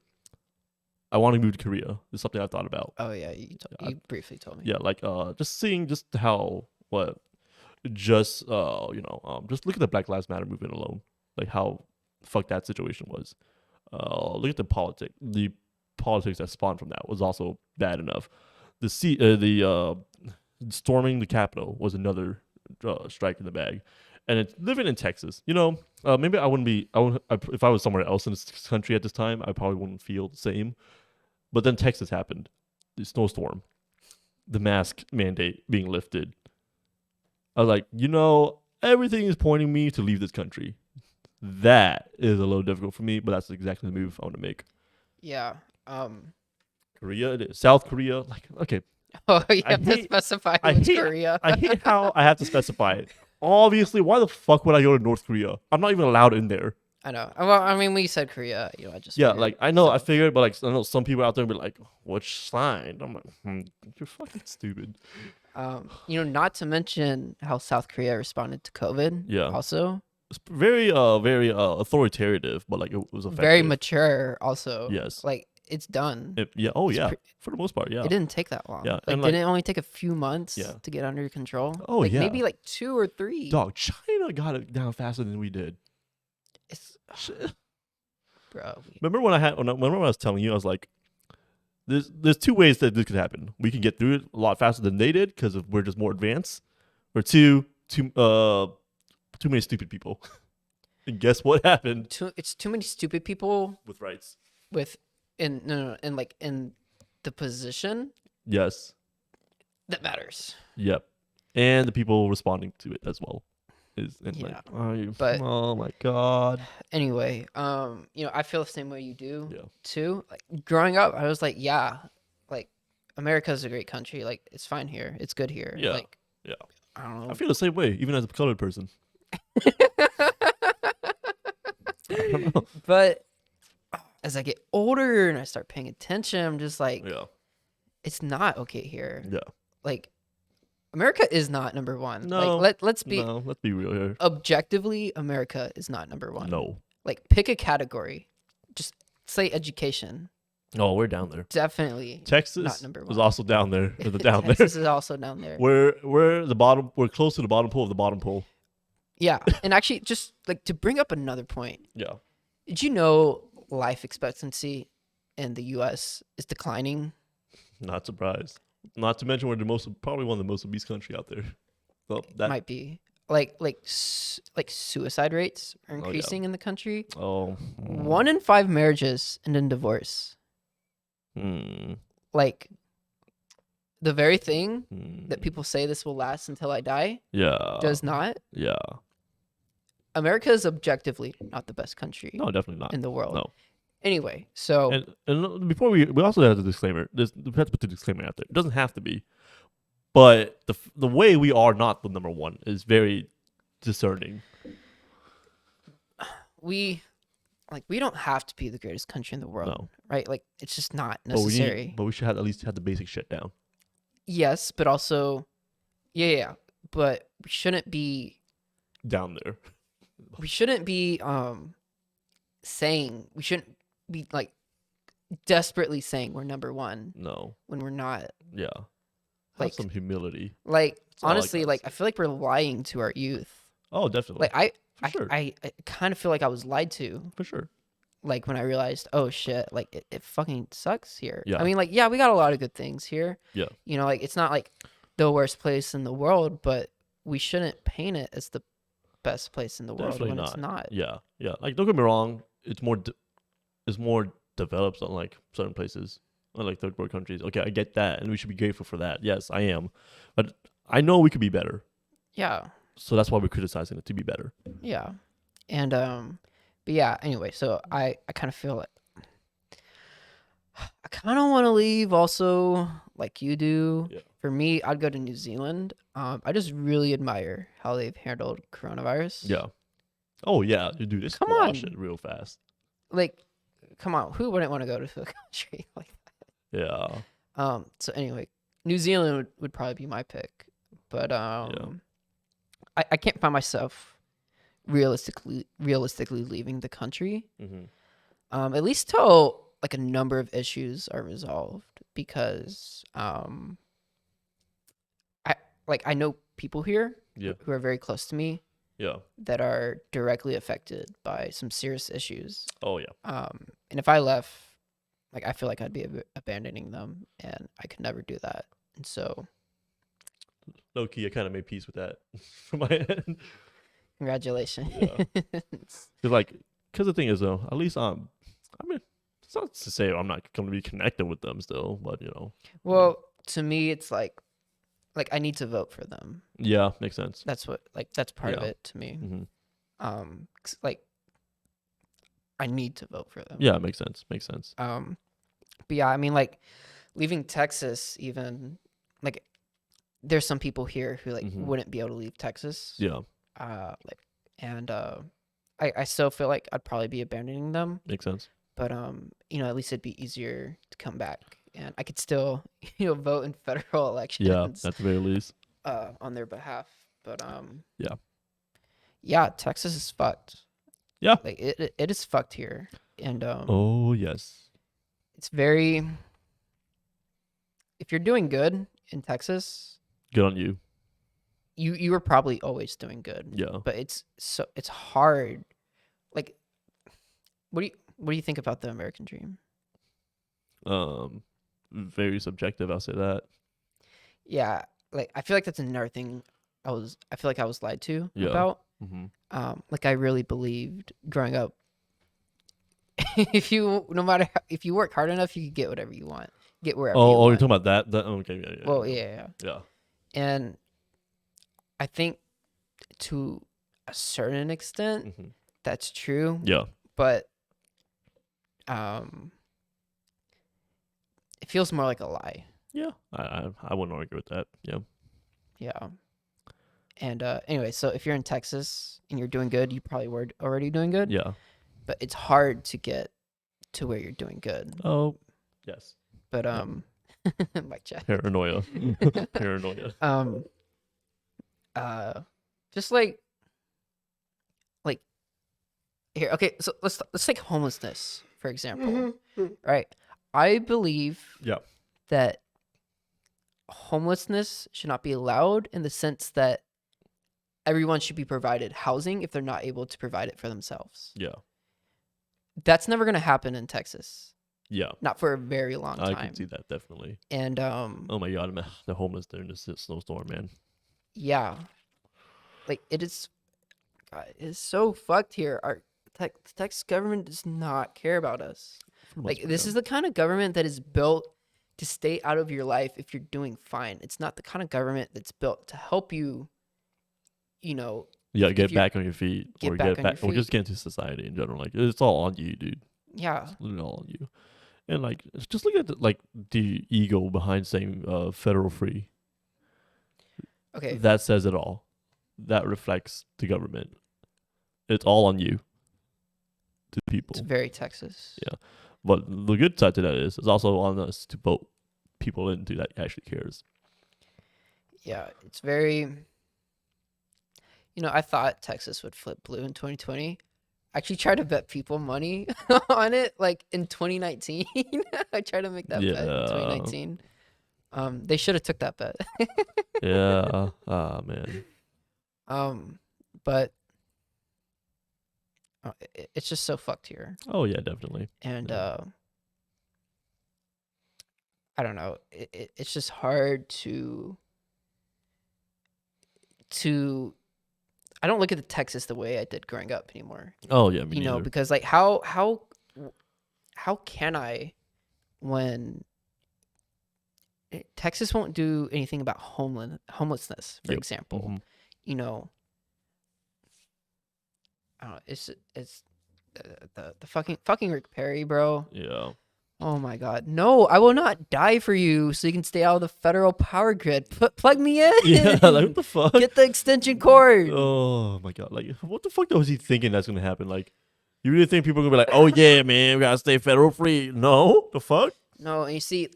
Speaker 1: I want to move to Korea. This is something I've thought about.
Speaker 2: Oh yeah, you briefly told me.
Speaker 1: Yeah, like just seeing just how just just look at the Black Lives Matter movement alone. Like how fucked that situation was. Look at the politics that spawned from that was also bad enough. The storming the Capitol was another strike in the bag. And it's living in Texas, maybe I wouldn't be. If I was somewhere else in this country at this time, I probably wouldn't feel the same. But then Texas happened, the snowstorm, the mask mandate being lifted. I was like, everything is pointing me to leave this country. That is a little difficult for me, but that's exactly the move I want to make.
Speaker 2: Yeah.
Speaker 1: Korea, it is. South Korea, like okay.
Speaker 2: Oh, you have to specify which Korea.
Speaker 1: I hate how I have to specify it. Obviously, why the fuck would I go to North Korea? I'm not even allowed in there.
Speaker 2: I know. Well, I mean, when you said Korea, I just
Speaker 1: yeah,
Speaker 2: figured,
Speaker 1: like I know, so. I figured, but like I know some people out there be like, "Which side?" I'm like, "You're fucking stupid."
Speaker 2: Not to mention how South Korea responded to COVID.
Speaker 1: Yeah.
Speaker 2: Also,
Speaker 1: it's very authoritative, but like it was effective.
Speaker 2: Very mature. Also.
Speaker 1: Yes.
Speaker 2: Like it's done.
Speaker 1: For the most part, yeah.
Speaker 2: It didn't take that long.
Speaker 1: Yeah.
Speaker 2: Like, didn't it only take a few months to get under control?
Speaker 1: Oh
Speaker 2: like,
Speaker 1: yeah.
Speaker 2: Maybe like 2 or 3.
Speaker 1: Dog, China got it down faster than we did.
Speaker 2: It's bro.
Speaker 1: Remember when I was telling you, I was like, there's 2 ways that this could happen. We can get through it a lot faster than they did because we're just more advanced, or too many stupid people. And guess what happened?
Speaker 2: It's too many stupid people
Speaker 1: With rights.
Speaker 2: with in like in the position.
Speaker 1: Yes.
Speaker 2: That matters.
Speaker 1: Yep. And the people responding to it as well.
Speaker 2: Yeah.
Speaker 1: But oh my god.
Speaker 2: Anyway, I feel the same way you do.
Speaker 1: Yeah.
Speaker 2: Too. Like growing up, I was like, yeah, like America's a great country. Like it's fine here. It's good here.
Speaker 1: Yeah.
Speaker 2: Like
Speaker 1: Yeah.
Speaker 2: I don't know.
Speaker 1: I feel the same way, even as a colored person. I don't know.
Speaker 2: But as I get older and I start paying attention, I'm just like,
Speaker 1: Yeah.
Speaker 2: It's not okay here.
Speaker 1: Yeah.
Speaker 2: Like America is not number one.
Speaker 1: No.
Speaker 2: Like let's be
Speaker 1: real here.
Speaker 2: Objectively, America is not number one.
Speaker 1: No.
Speaker 2: Like pick a category. Just say education.
Speaker 1: Oh, we're down there.
Speaker 2: Definitely.
Speaker 1: Texas
Speaker 2: not number one.
Speaker 1: is also down there.
Speaker 2: Texas is also down there.
Speaker 1: We're the bottom. We're close to the bottom pole of the bottom pole.
Speaker 2: Yeah, and actually, just like to bring up another point.
Speaker 1: Yeah.
Speaker 2: Did you know life expectancy in the U.S. is declining?
Speaker 1: Not surprised. Not to mention we're probably one of the most obese country out there. Well, that
Speaker 2: might be like suicide rates are increasing in the country.
Speaker 1: Oh.
Speaker 2: 1 in 5 marriages end in divorce. Like the very thing that people say this will last until I die.
Speaker 1: Yeah.
Speaker 2: Does not.
Speaker 1: Yeah.
Speaker 2: America is objectively not the best country.
Speaker 1: No, definitely not
Speaker 2: in the world.
Speaker 1: No.
Speaker 2: Anyway, so
Speaker 1: and before we also have the disclaimer. We have to put the disclaimer out there. It doesn't have to be, but the way we are not the number one is very discerning.
Speaker 2: We don't have to be the greatest country in the world,
Speaker 1: No.
Speaker 2: right? Like it's just not necessary.
Speaker 1: But we should have at least have the basic shit down.
Speaker 2: Yes, but also, yeah. But we shouldn't be
Speaker 1: down there.
Speaker 2: We shouldn't be saying we shouldn't be like desperately saying we're number one.
Speaker 1: No,
Speaker 2: when we're not.
Speaker 1: Yeah,
Speaker 2: like
Speaker 1: have some humility.
Speaker 2: Like honestly, like I feel like we're lying to our youth.
Speaker 1: Oh, definitely.
Speaker 2: Like
Speaker 1: sure.
Speaker 2: I kind of feel like I was lied to.
Speaker 1: For sure.
Speaker 2: Like when I realized, oh shit, like it fucking sucks here.
Speaker 1: Yeah.
Speaker 2: I mean, like, yeah, we got a lot of good things here.
Speaker 1: Yeah.
Speaker 2: You know, like it's not like the worst place in the world, but we shouldn't paint it as the best place in the world when it's not.
Speaker 1: Yeah. Yeah. Like don't get me wrong, it's more developed on like certain places, like third world countries. Okay, I get that, and we should be grateful for that. Yes, I am, but I know we could be better.
Speaker 2: Yeah.
Speaker 1: So that's why we're criticizing it to be better.
Speaker 2: Yeah, and but yeah. Anyway, so I kind of feel like I kind of want to leave also, like you do.
Speaker 1: Yeah.
Speaker 2: For me, I'd go to New Zealand. I just really admire how they've handled coronavirus.
Speaker 1: Yeah. Oh yeah, you do this.
Speaker 2: Come on,
Speaker 1: it real fast.
Speaker 2: Like, come on, who wouldn't want to go to a country like that?
Speaker 1: Yeah.
Speaker 2: So anyway, New Zealand would probably be my pick, but I can't find myself realistically leaving the country.
Speaker 1: Mm-hmm.
Speaker 2: At least till like a number of issues are resolved, because I know people here who are very close to me that are directly affected by some serious issues.
Speaker 1: Oh yeah.
Speaker 2: And if I left, like I feel like I'd be abandoning them, and I could never do that. And so
Speaker 1: low key, I kind of made peace with that from my end.
Speaker 2: Congratulations.
Speaker 1: Yeah. Because the thing is though, at least I mean, it's not to say I'm not going to be connected with them still, but you know.
Speaker 2: Well, to me, it's like I need to vote for them.
Speaker 1: Yeah, makes sense.
Speaker 2: That's part of it to me.
Speaker 1: Mm-hmm.
Speaker 2: Like I need to vote for them.
Speaker 1: Yeah, makes sense.
Speaker 2: But yeah, I mean, like leaving Texas, even like there's some people here who like wouldn't be able to leave Texas.
Speaker 1: Yeah.
Speaker 2: I still feel like I'd probably be abandoning them.
Speaker 1: Makes sense.
Speaker 2: But at least it'd be easier to come back, and I could still vote in federal elections.
Speaker 1: Yeah, at the very least.
Speaker 2: On their behalf. But
Speaker 1: yeah.
Speaker 2: Yeah, Texas is fucked.
Speaker 1: Yeah.
Speaker 2: Like it is fucked here. And
Speaker 1: oh yes.
Speaker 2: It's very, if you're doing good in Texas,
Speaker 1: good on you.
Speaker 2: You were probably always doing good.
Speaker 1: Yeah.
Speaker 2: But it's hard. Like what do you think about the American dream?
Speaker 1: Very subjective, I'll say that.
Speaker 2: Yeah, like I feel like that's another thing I feel like I was lied to
Speaker 1: Yeah.
Speaker 2: about.
Speaker 1: Mm-hmm.
Speaker 2: Like I really believed growing up, if you work hard enough, you can get whatever you want, get wherever you
Speaker 1: Oh, you're
Speaker 2: want.
Speaker 1: talking about that? Okay, yeah,
Speaker 2: Well,
Speaker 1: yeah,
Speaker 2: yeah.
Speaker 1: yeah.
Speaker 2: And I think to a certain extent
Speaker 1: Mm-hmm.
Speaker 2: that's true,
Speaker 1: Yeah.
Speaker 2: but it feels more like a lie.
Speaker 1: Yeah. I wouldn't argue with that. Yeah.
Speaker 2: Yeah. And anyway, so if you're in Texas and you're doing good, you probably were already doing good.
Speaker 1: Yeah.
Speaker 2: But it's hard to get to where you're doing good.
Speaker 1: Oh, yes.
Speaker 2: But mic check.
Speaker 1: Paranoia. Paranoia.
Speaker 2: Just like here. Okay, so let's take homelessness for example. Right. I believe
Speaker 1: Yeah.
Speaker 2: that homelessness should not be allowed in the sense that everyone should be provided housing if they're not able to provide it for themselves.
Speaker 1: Yeah.
Speaker 2: That's never going to happen in Texas.
Speaker 1: Yeah.
Speaker 2: Not for a very long time.
Speaker 1: I can see that definitely.
Speaker 2: And
Speaker 1: oh my god, the homeless there in this snowstorm, man.
Speaker 2: Yeah. Like it is so fucked here. Our the Texas government does not care about us. Like this is the kind of government that is built to stay out of your life if you're doing fine. It's not the kind of government that's built to help you,
Speaker 1: yeah, get back on your feet, or get back, or just get into society in general. Like it's all on you, dude.
Speaker 2: Yeah,
Speaker 1: it's literally all on you. And like, just look at the ego behind saying federal free.
Speaker 2: Okay,
Speaker 1: that says it all. That reflects the government. It's all on you. To the people.
Speaker 2: It's very Texas.
Speaker 1: Yeah, but the good side to that is it's also on us to vote people into that actually cares.
Speaker 2: Yeah, it's very. I thought Texas would flip blue in 2020. I actually tried to bet people money on it, like in 2019. I tried to make that bet in 2019. They should have took that bet.
Speaker 1: Yeah. Ah, man.
Speaker 2: But it's just so fucked here.
Speaker 1: Oh yeah, definitely.
Speaker 2: And I don't know. It's just hard to. I don't look at the Texas the way I did growing up anymore.
Speaker 1: Oh yeah, me neither.
Speaker 2: Because like how can I when Texas won't do anything about homelessness, for example.
Speaker 1: Mm-hmm.
Speaker 2: It's the fucking Rick Perry, bro.
Speaker 1: Yeah.
Speaker 2: Oh my god. No, I will not die for you so you can stay out of the federal power grid. Plug me in.
Speaker 1: Yeah, like what the fuck?
Speaker 2: Get the extension cord.
Speaker 1: Oh my god. Like what the fuck was he thinking that's gonna happen? Like you really think people are gonna be like, oh yeah, man, we gotta stay federal free? No? The fuck?
Speaker 2: No, and you see,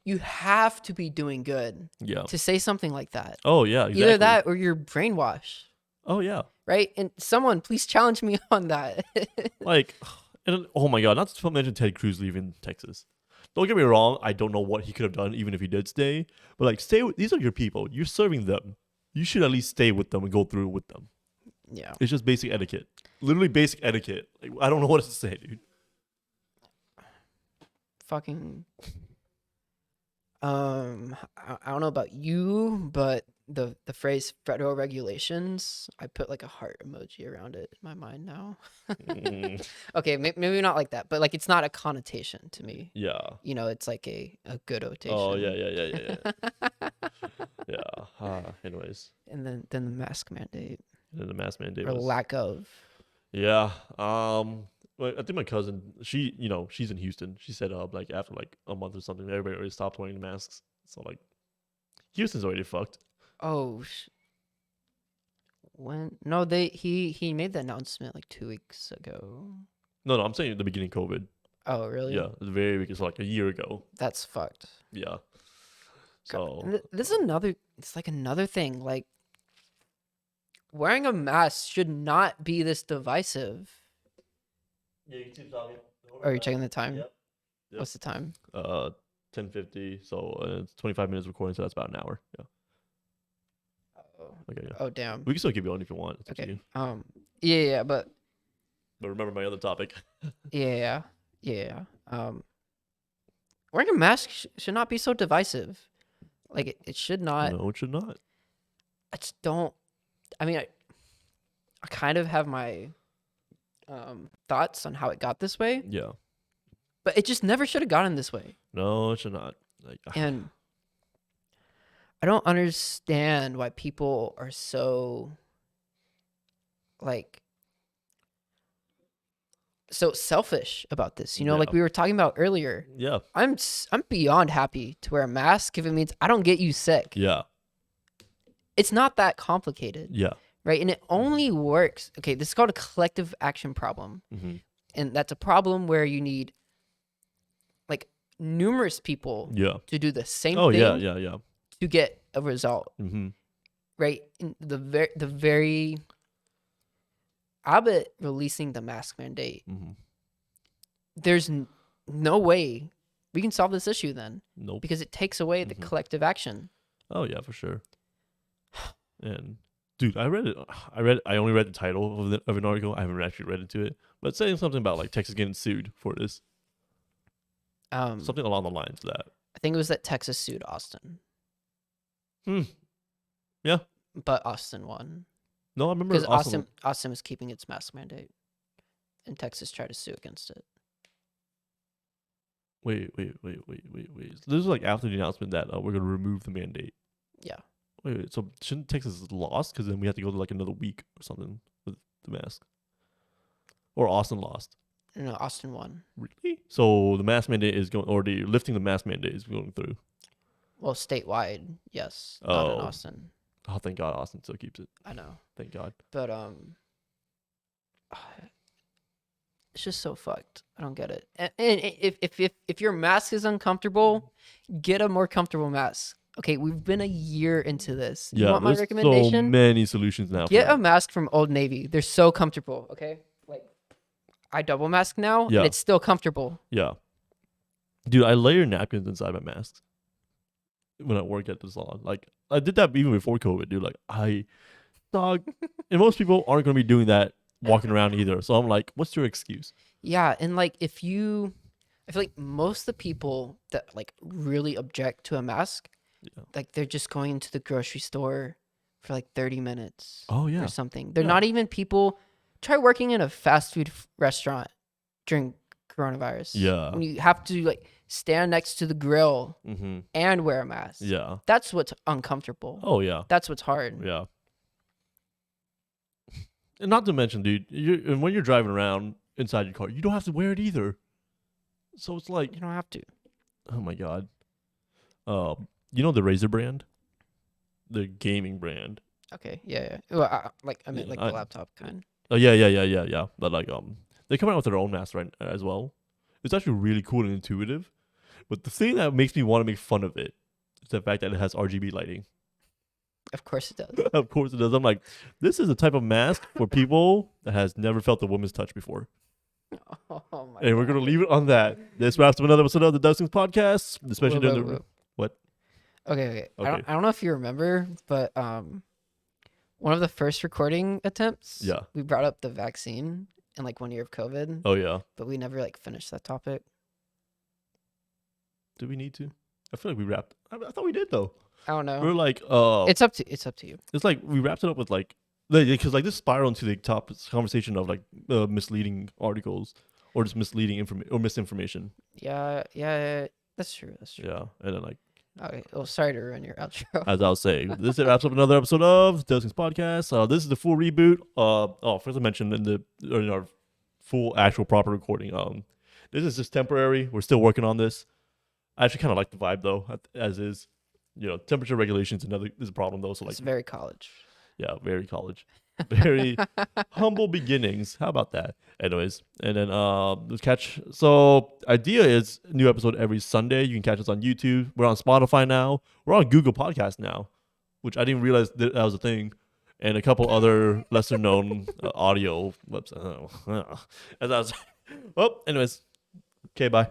Speaker 2: you have to be doing good to say something like that.
Speaker 1: Oh yeah, exactly.
Speaker 2: Either that or you're brainwashed.
Speaker 1: Oh yeah.
Speaker 2: Right? And someone please challenge me on that.
Speaker 1: Like, and oh my god, not to mention Ted Cruz leaving Texas. Don't get me wrong, I don't know what he could have done even if he did stay. But like, these are your people. You're serving them. You should at least stay with them and go through with them.
Speaker 2: Yeah.
Speaker 1: It's just basic etiquette. Literally basic etiquette. Like, I don't know what to say, dude.
Speaker 2: Fucking. I don't know about you, but the phrase federal regulations, I put like a heart emoji around it in my mind now. Okay, maybe not like that, but like it's not a connotation to me.
Speaker 1: Yeah.
Speaker 2: It's like a good rotation.
Speaker 1: Oh yeah. Yeah. Anyways.
Speaker 2: And then the mask mandate.
Speaker 1: And then the mask mandate
Speaker 2: or lack of.
Speaker 1: Yeah. Well, I think my cousin, she's in Houston. She said, like after like a month or something, everybody already stopped wearing the masks. So like, Houston's already fucked.
Speaker 2: Oh, when? No, he made the announcement like 2 weeks ago.
Speaker 1: No, I'm saying at the beginning of COVID.
Speaker 2: Oh, really?
Speaker 1: Yeah, the very beginning, so like a year ago.
Speaker 2: That's fucked.
Speaker 1: Yeah. So
Speaker 2: this is another. It's like another thing. Like wearing a mask should not be this divisive.
Speaker 1: Yeah, you can keep talking.
Speaker 2: Are you checking the time?
Speaker 1: Yep.
Speaker 2: What's the time?
Speaker 1: 10:50. So it's 25 minutes recording, so that's about an hour. Yeah.
Speaker 2: Oh.
Speaker 1: Okay. Yeah.
Speaker 2: Oh damn.
Speaker 1: We can still keep going if you want. It's
Speaker 2: okay.
Speaker 1: Yeah,
Speaker 2: but
Speaker 1: remember my other topic.
Speaker 2: yeah. Wearing a mask should not be so divisive. Like it should not.
Speaker 1: No, it should not.
Speaker 2: I just don't. I mean, I kind of have my thoughts on how it got this way.
Speaker 1: Yeah.
Speaker 2: But it just never should have gotten this way.
Speaker 1: No, it should not. Like,
Speaker 2: and I don't understand why people are so like so selfish about this. You know, like we were talking about earlier.
Speaker 1: Yeah.
Speaker 2: I'm beyond happy to wear a mask if it means I don't get you sick.
Speaker 1: Yeah.
Speaker 2: It's not that complicated.
Speaker 1: Yeah.
Speaker 2: Right? And it only works. Okay, this is called a collective action problem.
Speaker 1: Mm-hmm.
Speaker 2: And that's a problem where you need like numerous people to do the same thing.
Speaker 1: Yeah.
Speaker 2: To get a result.
Speaker 1: Mm-hmm.
Speaker 2: Right? In the very Abbott releasing the mask mandate.
Speaker 1: Mm-hmm.
Speaker 2: There's no way we can solve this issue then.
Speaker 1: Nope.
Speaker 2: Because it takes away the collective action.
Speaker 1: Oh yeah, for sure. And dude, I only read the title of an article. I haven't actually read into it, but it's saying something about like Texas getting sued for this. Something along the lines of that.
Speaker 2: I think it was that Texas sued Austin.
Speaker 1: Yeah.
Speaker 2: But Austin won.
Speaker 1: No, I remember
Speaker 2: because Austin was keeping its mask mandate, and Texas tried to sue against it.
Speaker 1: Wait. This is like after the announcement that we're going to remove the mandate.
Speaker 2: Yeah.
Speaker 1: Wait. So shouldn't Texas lost? Because then we have to go to like another week or something with the mask. Or Austin lost.
Speaker 2: No, Austin won.
Speaker 1: Really? So the mask mandate is going, or the lifting the mask mandate is going through.
Speaker 2: Well, statewide, yes. Not in Austin.
Speaker 1: Oh, thank God, Austin still keeps it.
Speaker 2: I know.
Speaker 1: Thank God.
Speaker 2: But it's just so fucked. I don't get it. And if your mask is uncomfortable, get a more comfortable mask. Okay, we've been a year into this. You want my recommendation?
Speaker 1: So many solutions now.
Speaker 2: Get a mask from Old Navy. They're so comfortable. Okay, like I double mask now, and it's still comfortable.
Speaker 1: Yeah, dude, I layer napkins inside my masks when I work at the salon. Like I did that even before COVID, dude. Like and most people aren't going to be doing that walking around either. So I'm like, what's your excuse?
Speaker 2: Yeah, and like I feel like most of the people that like really object to a mask, like they're just going into the grocery store for like 30 minutes.
Speaker 1: Oh yeah,
Speaker 2: or something. They're not even people. Try working in a fast food restaurant during coronavirus.
Speaker 1: Yeah,
Speaker 2: when you have to like stand next to the grill and wear a mask.
Speaker 1: Yeah,
Speaker 2: that's what's uncomfortable.
Speaker 1: Oh yeah,
Speaker 2: that's what's hard.
Speaker 1: Yeah. And not to mention, dude, and when you're driving around inside your car, you don't have to wear it either. So it's like
Speaker 2: you don't have to.
Speaker 1: Oh my God. You know the Razer brand, the gaming brand.
Speaker 2: Okay. Yeah. Well, I mean, like the laptop kind.
Speaker 1: Oh yeah. But like they come out with their own mask right as well. It's actually really cool and intuitive. But the thing that makes me want to make fun of it is the fact that it has RGB lighting.
Speaker 2: Of course it does.
Speaker 1: Of course it does. I'm like, this is a type of mask for people that has never felt a woman's touch before.
Speaker 2: Oh my
Speaker 1: and we're going to leave it on that. This wraps up another episode of the Doug Things Podcast. Especially during the... What?
Speaker 2: Okay. I don't know if you remember, but one of the first recording attempts, we brought up the vaccine in like 1 year of COVID.
Speaker 1: Oh, yeah.
Speaker 2: But we never like finished that topic.
Speaker 1: Do we need to? I feel like we wrapped. I thought we did though.
Speaker 2: I don't know.
Speaker 1: We're like,
Speaker 2: it's up to you.
Speaker 1: It's like we wrapped it up with like, because like this spiraled into the top conversation of like misleading articles or just misleading information or misinformation.
Speaker 2: Yeah, that's true.
Speaker 1: Yeah, and then like.
Speaker 2: Okay, well, sorry to ruin your outro.
Speaker 1: As I was saying, this wraps up another episode of Doug Things Podcast. This is the full reboot. First I mentioned in our full actual proper recording. This is just temporary. We're still working on this. I actually kind of like the vibe though, as is. You know, temperature regulations is a problem though. So like,
Speaker 2: it's very college.
Speaker 1: Yeah, very college. Very humble beginnings. How about that? Anyways, and then let's catch. So idea is new episode every Sunday. You can catch us on YouTube. We're on Spotify now. We're on Google Podcast now, which I didn't realize that was a thing, and a couple other lesser known audio websites. As I was, well, anyways, okay, bye.